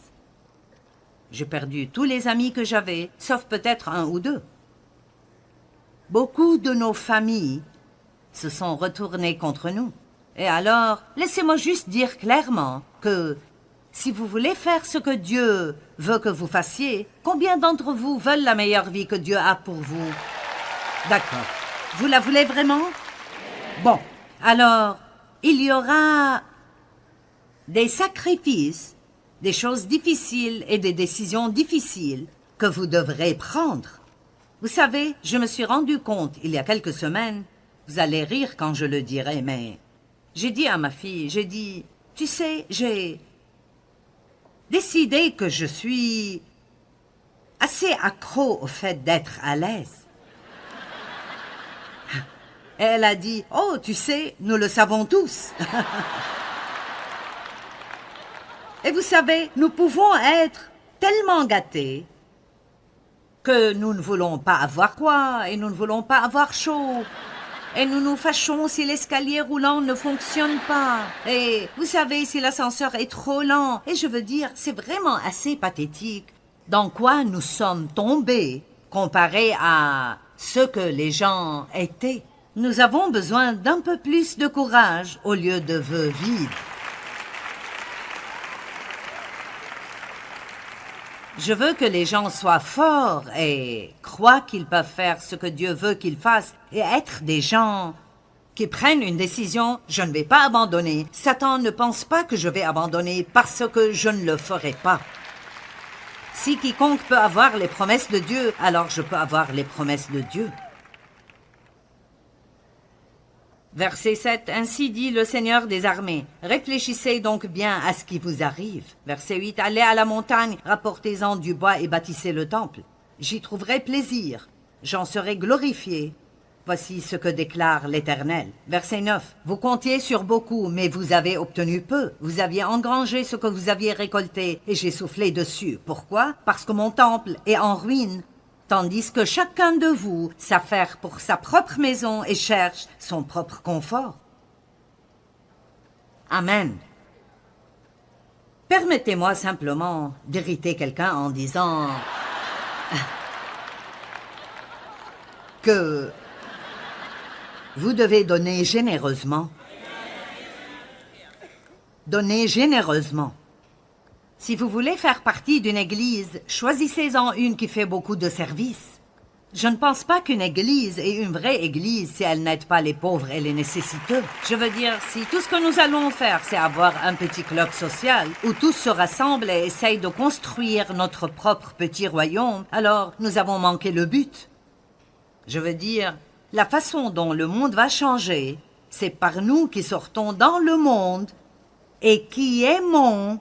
J'ai perdu tous les amis que j'avais, sauf peut-être un ou deux. Beaucoup de nos familles se sont retournées contre nous. Et alors, laissez-moi juste dire clairement que si vous voulez faire ce que Dieu veut que vous fassiez, combien d'entre vous veulent la meilleure vie que Dieu a pour vous? D'accord. Vous la voulez vraiment? Bon, alors, il y aura des sacrifices, des choses difficiles et des décisions difficiles que vous devrez prendre. Vous savez, je me suis rendu compte il y a quelques semaines, vous allez rire quand je le dirai, mais j'ai dit à ma fille, j'ai dit, tu sais, j'ai décidé que je suis assez accro au fait d'être à l'aise. Et elle a dit, oh, tu sais, nous le savons tous. Et vous savez, nous pouvons être tellement gâtés que nous ne voulons pas avoir froid et nous ne voulons pas avoir chaud. Et nous nous fâchons si l'escalier roulant ne fonctionne pas. Et vous savez, si l'ascenseur est trop lent. Et je veux dire, c'est vraiment assez pathétique dans quoi nous sommes tombés comparé à ce que les gens étaient. Nous avons besoin d'un peu plus de courage au lieu de vœux vides. Je veux que les gens soient forts et croient qu'ils peuvent faire ce que Dieu veut qu'ils fassent et être des gens qui prennent une décision. Je ne vais pas abandonner. Satan ne pense pas que je vais abandonner parce que je ne le ferai pas. Si quiconque peut avoir les promesses de Dieu, alors je peux avoir les promesses de Dieu. Verset 7, ainsi dit le Seigneur des armées, réfléchissez donc bien à ce qui vous arrive. Verset 8, allez à la montagne, rapportez-en du bois et bâtissez le temple. J'y trouverai plaisir, j'en serai glorifié. Voici ce que déclare l'Éternel. Verset 9, vous comptiez sur beaucoup, mais vous avez obtenu peu. Vous aviez engrangé ce que vous aviez récolté, et j'ai soufflé dessus. Pourquoi? Parce que mon temple est en ruine. Tandis que chacun de vous s'affaire pour sa propre maison et cherche son propre confort. Amen. Permettez-moi simplement d'irriter quelqu'un en disant que vous devez donner généreusement. Donnez généreusement. Si vous voulez faire partie d'une église, choisissez-en une qui fait beaucoup de services. Je ne pense pas qu'une église est une vraie église si elle n'aide pas les pauvres et les nécessiteux. Je veux dire, si tout ce que nous allons faire, c'est avoir un petit club social où tous se rassemblent et essayent de construire notre propre petit royaume, alors nous avons manqué le but. Je veux dire, la façon dont le monde va changer, c'est par nous qui sortons dans le monde et qui aimons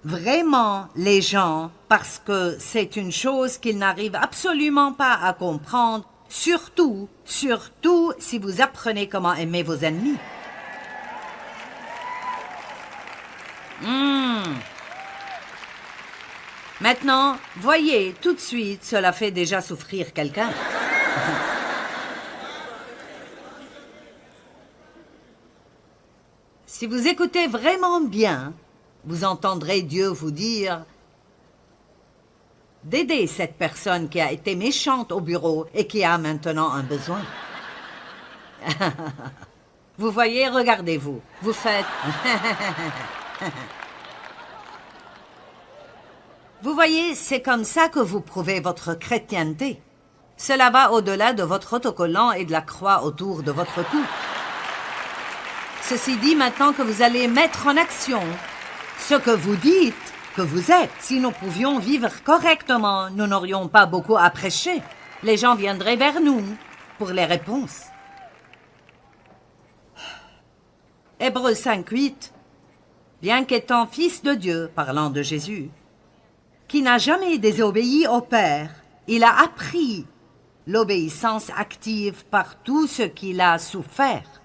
vraiment les gens, parce que c'est une chose qu'ils n'arrivent absolument pas à comprendre, surtout si vous apprenez comment aimer vos ennemis. Maintenant, voyez, tout de suite, cela fait déjà souffrir quelqu'un. Si vous écoutez vraiment bien, vous entendrez Dieu vous dire d'aider cette personne qui a été méchante au bureau et qui a maintenant un besoin. Vous voyez, regardez-vous, vous faites... Vous voyez, c'est comme ça que vous prouvez votre chrétienté. Cela va au-delà de votre autocollant et de la croix autour de votre cou. Ceci dit, maintenant que vous allez mettre en action ce que vous dites que vous êtes, si nous pouvions vivre correctement, nous n'aurions pas beaucoup à prêcher. Les gens viendraient vers nous pour les réponses. Hébreux 5:8. Bien qu'étant fils de Dieu, parlant de Jésus, qui n'a jamais désobéi au Père, il a appris l'obéissance active par tout ce qu'il a souffert.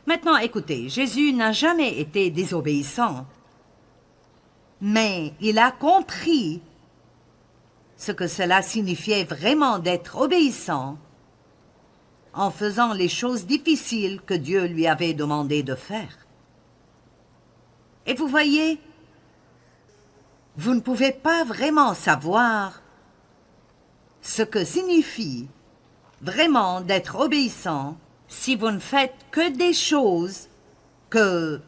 Maintenant, écoutez, Jésus n'a jamais été désobéissant, mais il a compris ce que cela signifiait vraiment d'être obéissant en faisant les choses difficiles que Dieu lui avait demandé de faire. Et vous voyez, vous ne pouvez pas vraiment savoir ce que signifie vraiment d'être obéissant si vous ne faites que des choses que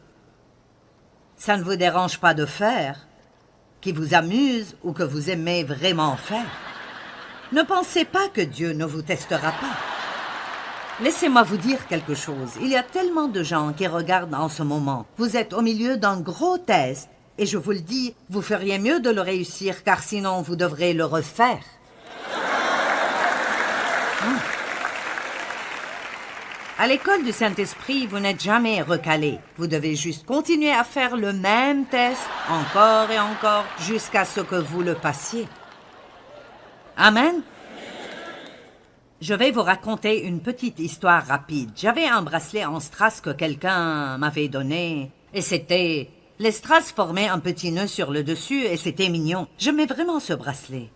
ça ne vous dérange pas de faire, qui vous amusent ou que vous aimez vraiment faire. Ne pensez pas que Dieu ne vous testera pas. Laissez-moi vous dire quelque chose. Il y a tellement de gens qui regardent en ce moment. Vous êtes au milieu d'un gros test et je vous le dis, vous feriez mieux de le réussir car sinon vous devrez le refaire. À l'école du Saint-Esprit, vous n'êtes jamais recalé. Vous devez juste continuer à faire le même test encore et encore jusqu'à ce que vous le passiez. Amen. Je vais vous raconter une petite histoire rapide. J'avais un bracelet en strass que quelqu'un m'avait donné et c'était... Les strass formaient un petit nœud sur le dessus et c'était mignon. J'aimais vraiment ce bracelet.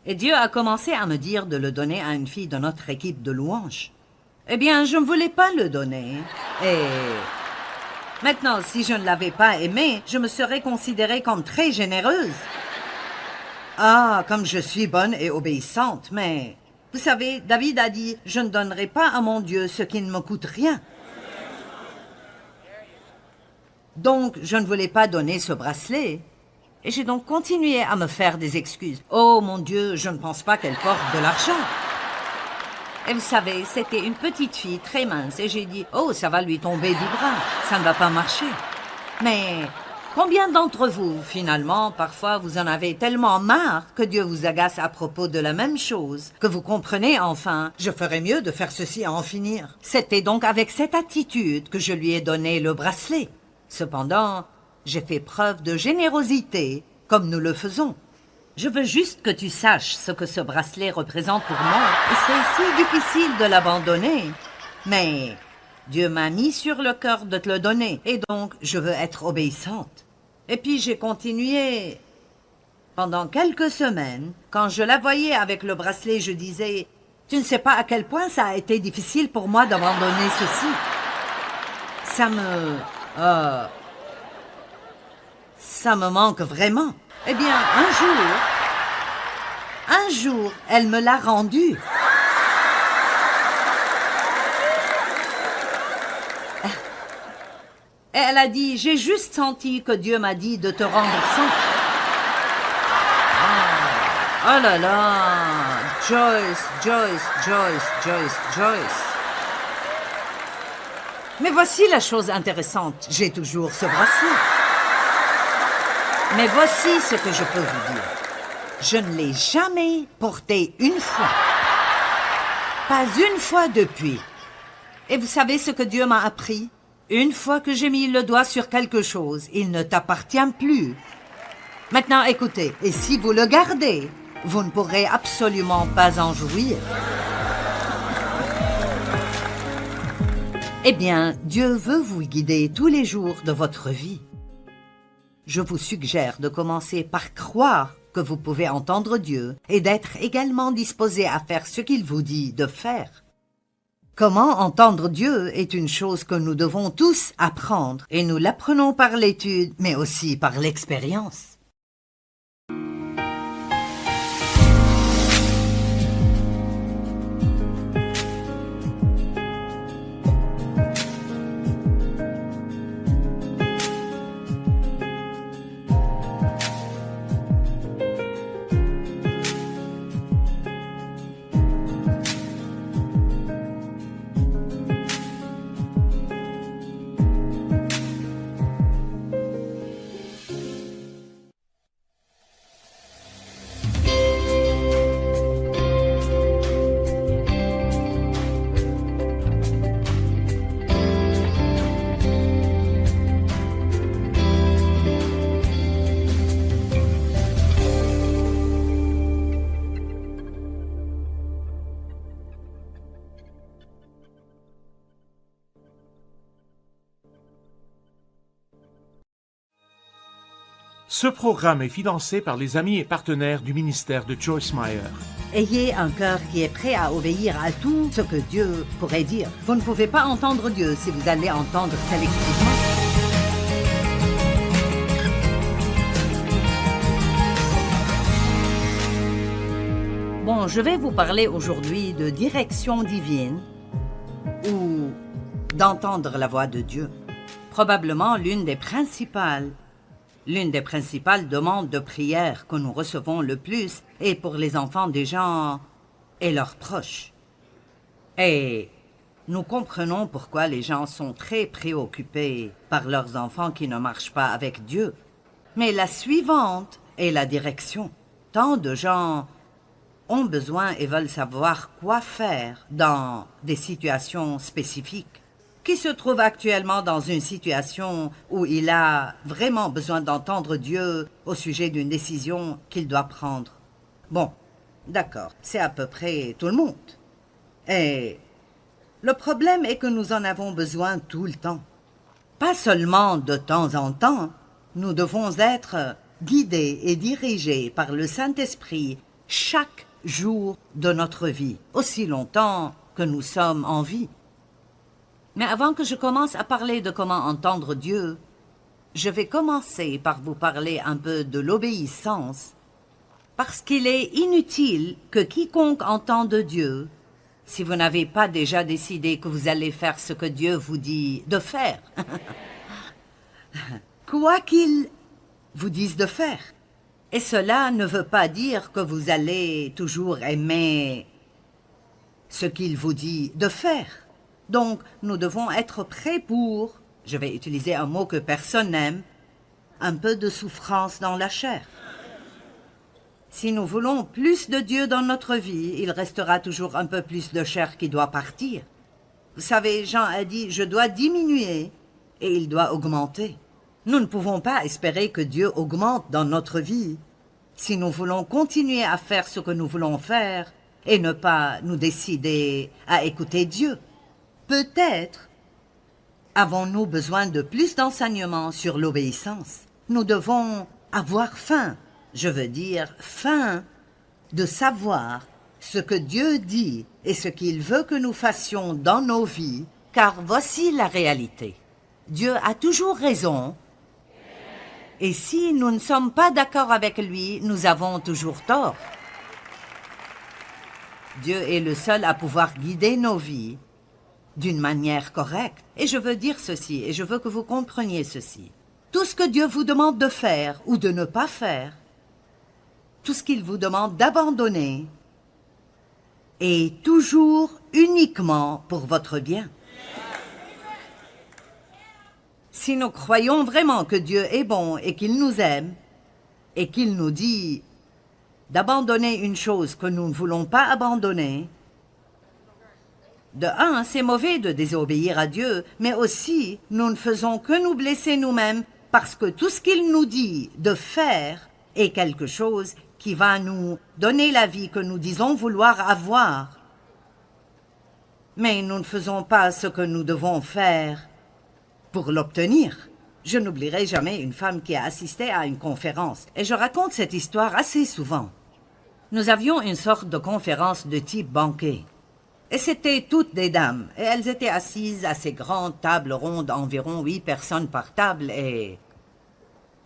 Et Dieu a commencé à me dire de le donner à une fille de notre équipe de louanges. Eh bien, je ne voulais pas le donner. Et maintenant, si je ne l'avais pas aimé, je me serais considérée comme très généreuse. Ah, comme je suis bonne et obéissante, mais... Vous savez, David a dit, je ne donnerai pas à mon Dieu ce qui ne me coûte rien. Donc, je ne voulais pas donner ce bracelet. Et j'ai donc continué à me faire des excuses. Oh mon Dieu, je ne pense pas qu'elle porte de l'argent. Et vous savez, c'était une petite fille très mince et j'ai dit, oh, ça va lui tomber du bras, ça ne va pas marcher. Mais combien d'entre vous, finalement, parfois vous en avez tellement marre que Dieu vous agace à propos de la même chose, que vous comprenez enfin, je ferais mieux de faire ceci à en finir. C'était donc avec cette attitude que je lui ai donné le bracelet. Cependant, j'ai fait preuve de générosité, comme nous le faisons. Je veux juste que tu saches ce que ce bracelet représente pour moi. Et c'est si difficile de l'abandonner. Mais Dieu m'a mis sur le cœur de te le donner. Et donc, je veux être obéissante. Et puis, j'ai continué. Pendant quelques semaines, quand je la voyais avec le bracelet, je disais, « Tu ne sais pas à quel point ça a été difficile pour moi d'abandonner ceci. » Ça me manque vraiment. Eh bien, un jour, elle me l'a rendu. Et elle a dit, j'ai juste senti que Dieu m'a dit de te rendre ça. Oh là là, Joyce. Mais voici la chose intéressante, j'ai toujours ce bracelet. Mais voici ce que je peux vous dire. Je ne l'ai jamais porté une fois. Pas une fois depuis. Et vous savez ce que Dieu m'a appris? Une fois que j'ai mis le doigt sur quelque chose, il ne t'appartient plus. Maintenant, écoutez, et si vous le gardez, vous ne pourrez absolument pas en jouir. Eh bien, Dieu veut vous guider tous les jours de votre vie. Je vous suggère de commencer par croire que vous pouvez entendre Dieu et d'être également disposé à faire ce qu'il vous dit de faire. Comment entendre Dieu est une chose que nous devons tous apprendre et nous l'apprenons par l'étude mais aussi par l'expérience.
Ce programme est financé par les amis et partenaires du ministère de Joyce Meyer.
Ayez un cœur qui est prêt à obéir à tout ce que Dieu pourrait dire. Vous ne pouvez pas entendre Dieu si vous allez entendre sélectivement. Bon, je vais vous parler aujourd'hui de direction divine ou d'entendre la voix de Dieu. Probablement l'une des principales demandes de prière que nous recevons le plus est pour les enfants des gens et leurs proches. Et nous comprenons pourquoi les gens sont très préoccupés par leurs enfants qui ne marchent pas avec Dieu. Mais la suivante est la direction. Tant de gens ont besoin et veulent savoir quoi faire dans des situations spécifiques. Qui se trouve actuellement dans une situation où il a vraiment besoin d'entendre Dieu au sujet d'une décision qu'il doit prendre? Bon, d'accord, c'est à peu près tout le monde. Et le problème est que nous en avons besoin tout le temps. Pas seulement de temps en temps, nous devons être guidés et dirigés par le Saint-Esprit chaque jour de notre vie, aussi longtemps que nous sommes en vie. Mais avant que je commence à parler de comment entendre Dieu, je vais commencer par vous parler un peu de l'obéissance, parce qu'il est inutile que quiconque entende Dieu, si vous n'avez pas déjà décidé que vous allez faire ce que Dieu vous dit de faire. Quoi qu'il vous dise de faire. Et cela ne veut pas dire que vous allez toujours aimer ce qu'il vous dit de faire. Donc, nous devons être prêts pour, je vais utiliser un mot que personne n'aime, un peu de souffrance dans la chair. Si nous voulons plus de Dieu dans notre vie, il restera toujours un peu plus de chair qui doit partir. Vous savez, Jean a dit, je dois diminuer et il doit augmenter. Nous ne pouvons pas espérer que Dieu augmente dans notre vie si nous voulons continuer à faire ce que nous voulons faire et ne pas nous décider à écouter Dieu. Peut-être avons-nous besoin de plus d'enseignements sur l'obéissance. Nous devons avoir faim, je veux dire faim, de savoir ce que Dieu dit et ce qu'il veut que nous fassions dans nos vies, car voici la réalité. Dieu a toujours raison, et si nous ne sommes pas d'accord avec lui, nous avons toujours tort. Dieu est le seul à pouvoir guider nos vies d'une manière correcte. Et je veux dire ceci, et je veux que vous compreniez ceci. Tout ce que Dieu vous demande de faire ou de ne pas faire, tout ce qu'il vous demande d'abandonner, est toujours uniquement pour votre bien. Si nous croyons vraiment que Dieu est bon et qu'il nous aime, et qu'il nous dit d'abandonner une chose que nous ne voulons pas abandonner, de un, c'est mauvais de désobéir à Dieu, mais aussi, nous ne faisons que nous blesser nous-mêmes parce que tout ce qu'il nous dit de faire est quelque chose qui va nous donner la vie que nous disons vouloir avoir. Mais nous ne faisons pas ce que nous devons faire pour l'obtenir. Je n'oublierai jamais une femme qui a assisté à une conférence, et je raconte cette histoire assez souvent. Nous avions une sorte de conférence de type banquet. Et c'était toutes des dames, et elles étaient assises à ces grandes tables rondes, environ 8 personnes par table, et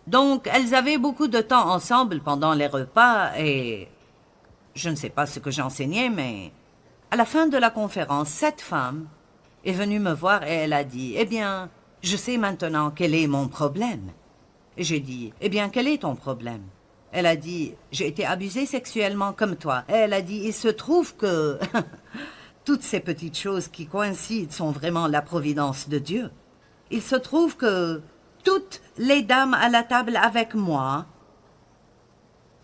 donc elles avaient beaucoup de temps ensemble pendant les repas, et je ne sais pas ce que j'enseignais, mais à la fin de la conférence, cette femme est venue me voir et elle a dit, « Eh bien, je sais maintenant quel est mon problème. » Et j'ai dit, « Eh bien, quel est ton problème ?» Elle a dit, « J'ai été abusée sexuellement comme toi. » Et elle a dit, « Il se trouve que... » Toutes ces petites choses qui coïncident sont vraiment la providence de Dieu. Il se trouve que toutes les dames à la table avec moi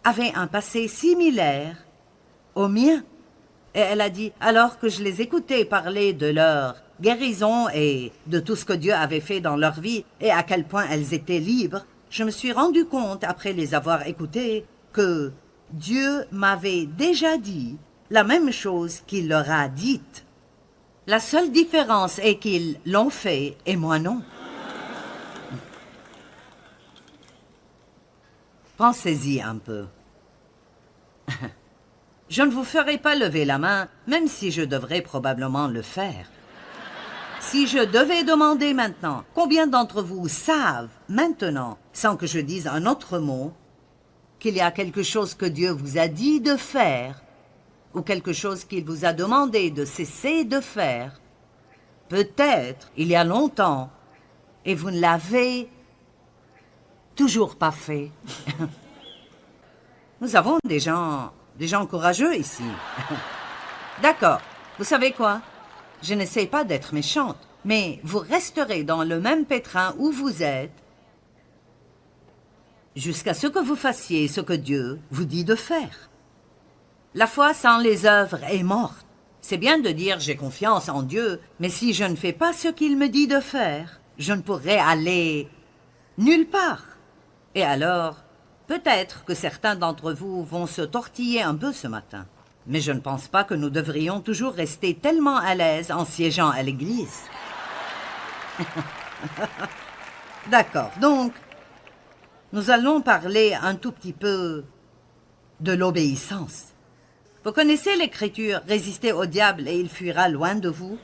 avaient un passé similaire au mien. Et elle a dit, alors que je les écoutais parler de leur guérison et de tout ce que Dieu avait fait dans leur vie et à quel point elles étaient libres, je me suis rendu compte, après les avoir écoutées, que Dieu m'avait déjà dit la même chose qu'il leur a dite. La seule différence est qu'ils l'ont fait et moi non. Pensez-y un peu. Je ne vous ferai pas lever la main, même si je devrais probablement le faire. Si je devais demander maintenant, combien d'entre vous savent maintenant, sans que je dise un autre mot, qu'il y a quelque chose que Dieu vous a dit de faire, ou quelque chose qu'il vous a demandé de cesser de faire, peut-être il y a longtemps, et vous ne l'avez toujours pas fait. Nous avons des gens courageux ici. D'accord, vous savez quoi? Je n'essaie pas d'être méchante, mais vous resterez dans le même pétrin où vous êtes jusqu'à ce que vous fassiez ce que Dieu vous dit de faire. La foi sans les œuvres est morte. C'est bien de dire j'ai confiance en Dieu, mais si je ne fais pas ce qu'il me dit de faire, je ne pourrai aller nulle part. Et alors, peut-être que certains d'entre vous vont se tortiller un peu ce matin. Mais je ne pense pas que nous devrions toujours rester tellement à l'aise en siégeant à l'église. D'accord, donc, nous allons parler un tout petit peu de l'obéissance. Vous connaissez l'écriture « Résistez au diable et il fuira loin de vous » ?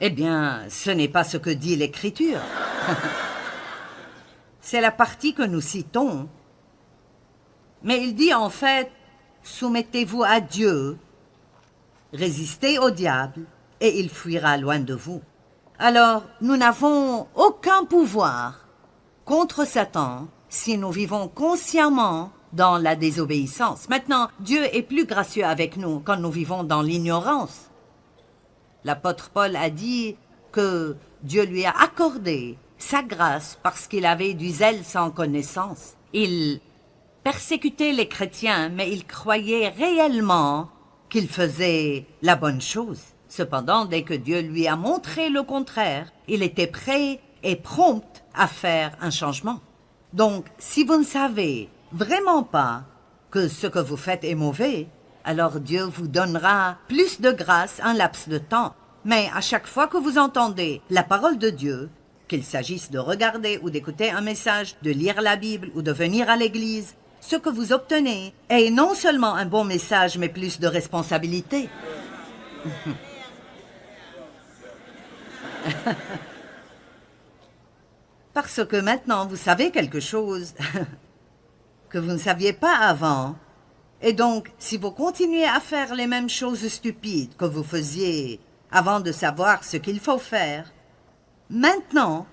Eh bien, ce n'est pas ce que dit l'écriture. C'est la partie que nous citons. Mais il dit en fait « Soumettez-vous à Dieu, résistez au diable et il fuira loin de vous ». Alors, nous n'avons aucun pouvoir contre Satan si nous vivons consciemment dans la désobéissance. Maintenant, Dieu est plus gracieux avec nous quand nous vivons dans l'ignorance. L'apôtre Paul a dit que Dieu lui a accordé sa grâce parce qu'il avait du zèle sans connaissance. Il persécutait les chrétiens, mais il croyait réellement qu'il faisait la bonne chose. Cependant, dès que Dieu lui a montré le contraire, il était prêt et prompt à faire un changement. Donc, si vous ne savez vraiment pas que ce que vous faites est mauvais, alors Dieu vous donnera plus de grâce un laps de temps. Mais à chaque fois que vous entendez la parole de Dieu, qu'il s'agisse de regarder ou d'écouter un message, de lire la Bible ou de venir à l'église, ce que vous obtenez est non seulement un bon message, mais plus de responsabilité. Parce que maintenant, vous savez quelque chose que vous ne saviez pas avant. Et donc, si vous continuez à faire les mêmes choses stupides que vous faisiez avant de savoir ce qu'il faut faire, maintenant,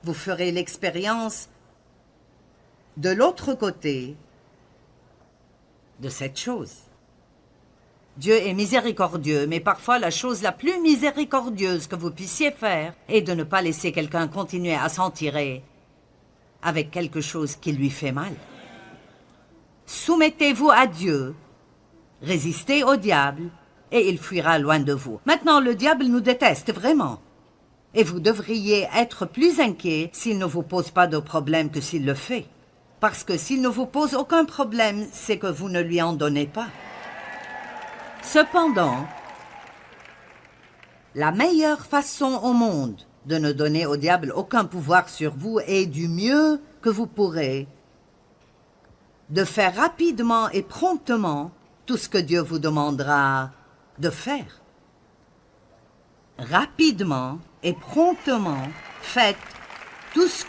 vous ferez l'expérience de l'autre côté de cette chose. Dieu est miséricordieux, mais parfois la chose la plus miséricordieuse que vous puissiez faire est de ne pas laisser quelqu'un continuer à s'en tirer avec quelque chose qui lui fait mal. Soumettez-vous à Dieu, résistez au diable, et il fuira loin de vous. Maintenant, le diable nous déteste vraiment. Et vous devriez être plus inquiet s'il ne vous pose pas de problème que s'il le fait. Parce que s'il ne vous pose aucun problème, c'est que vous ne lui en donnez pas. Cependant, la meilleure façon au monde de ne donner au diable aucun pouvoir sur vous est du mieux que vous pourrez de faire rapidement et promptement tout ce que Dieu vous demandera de faire. Rapidement et promptement, faites tout ce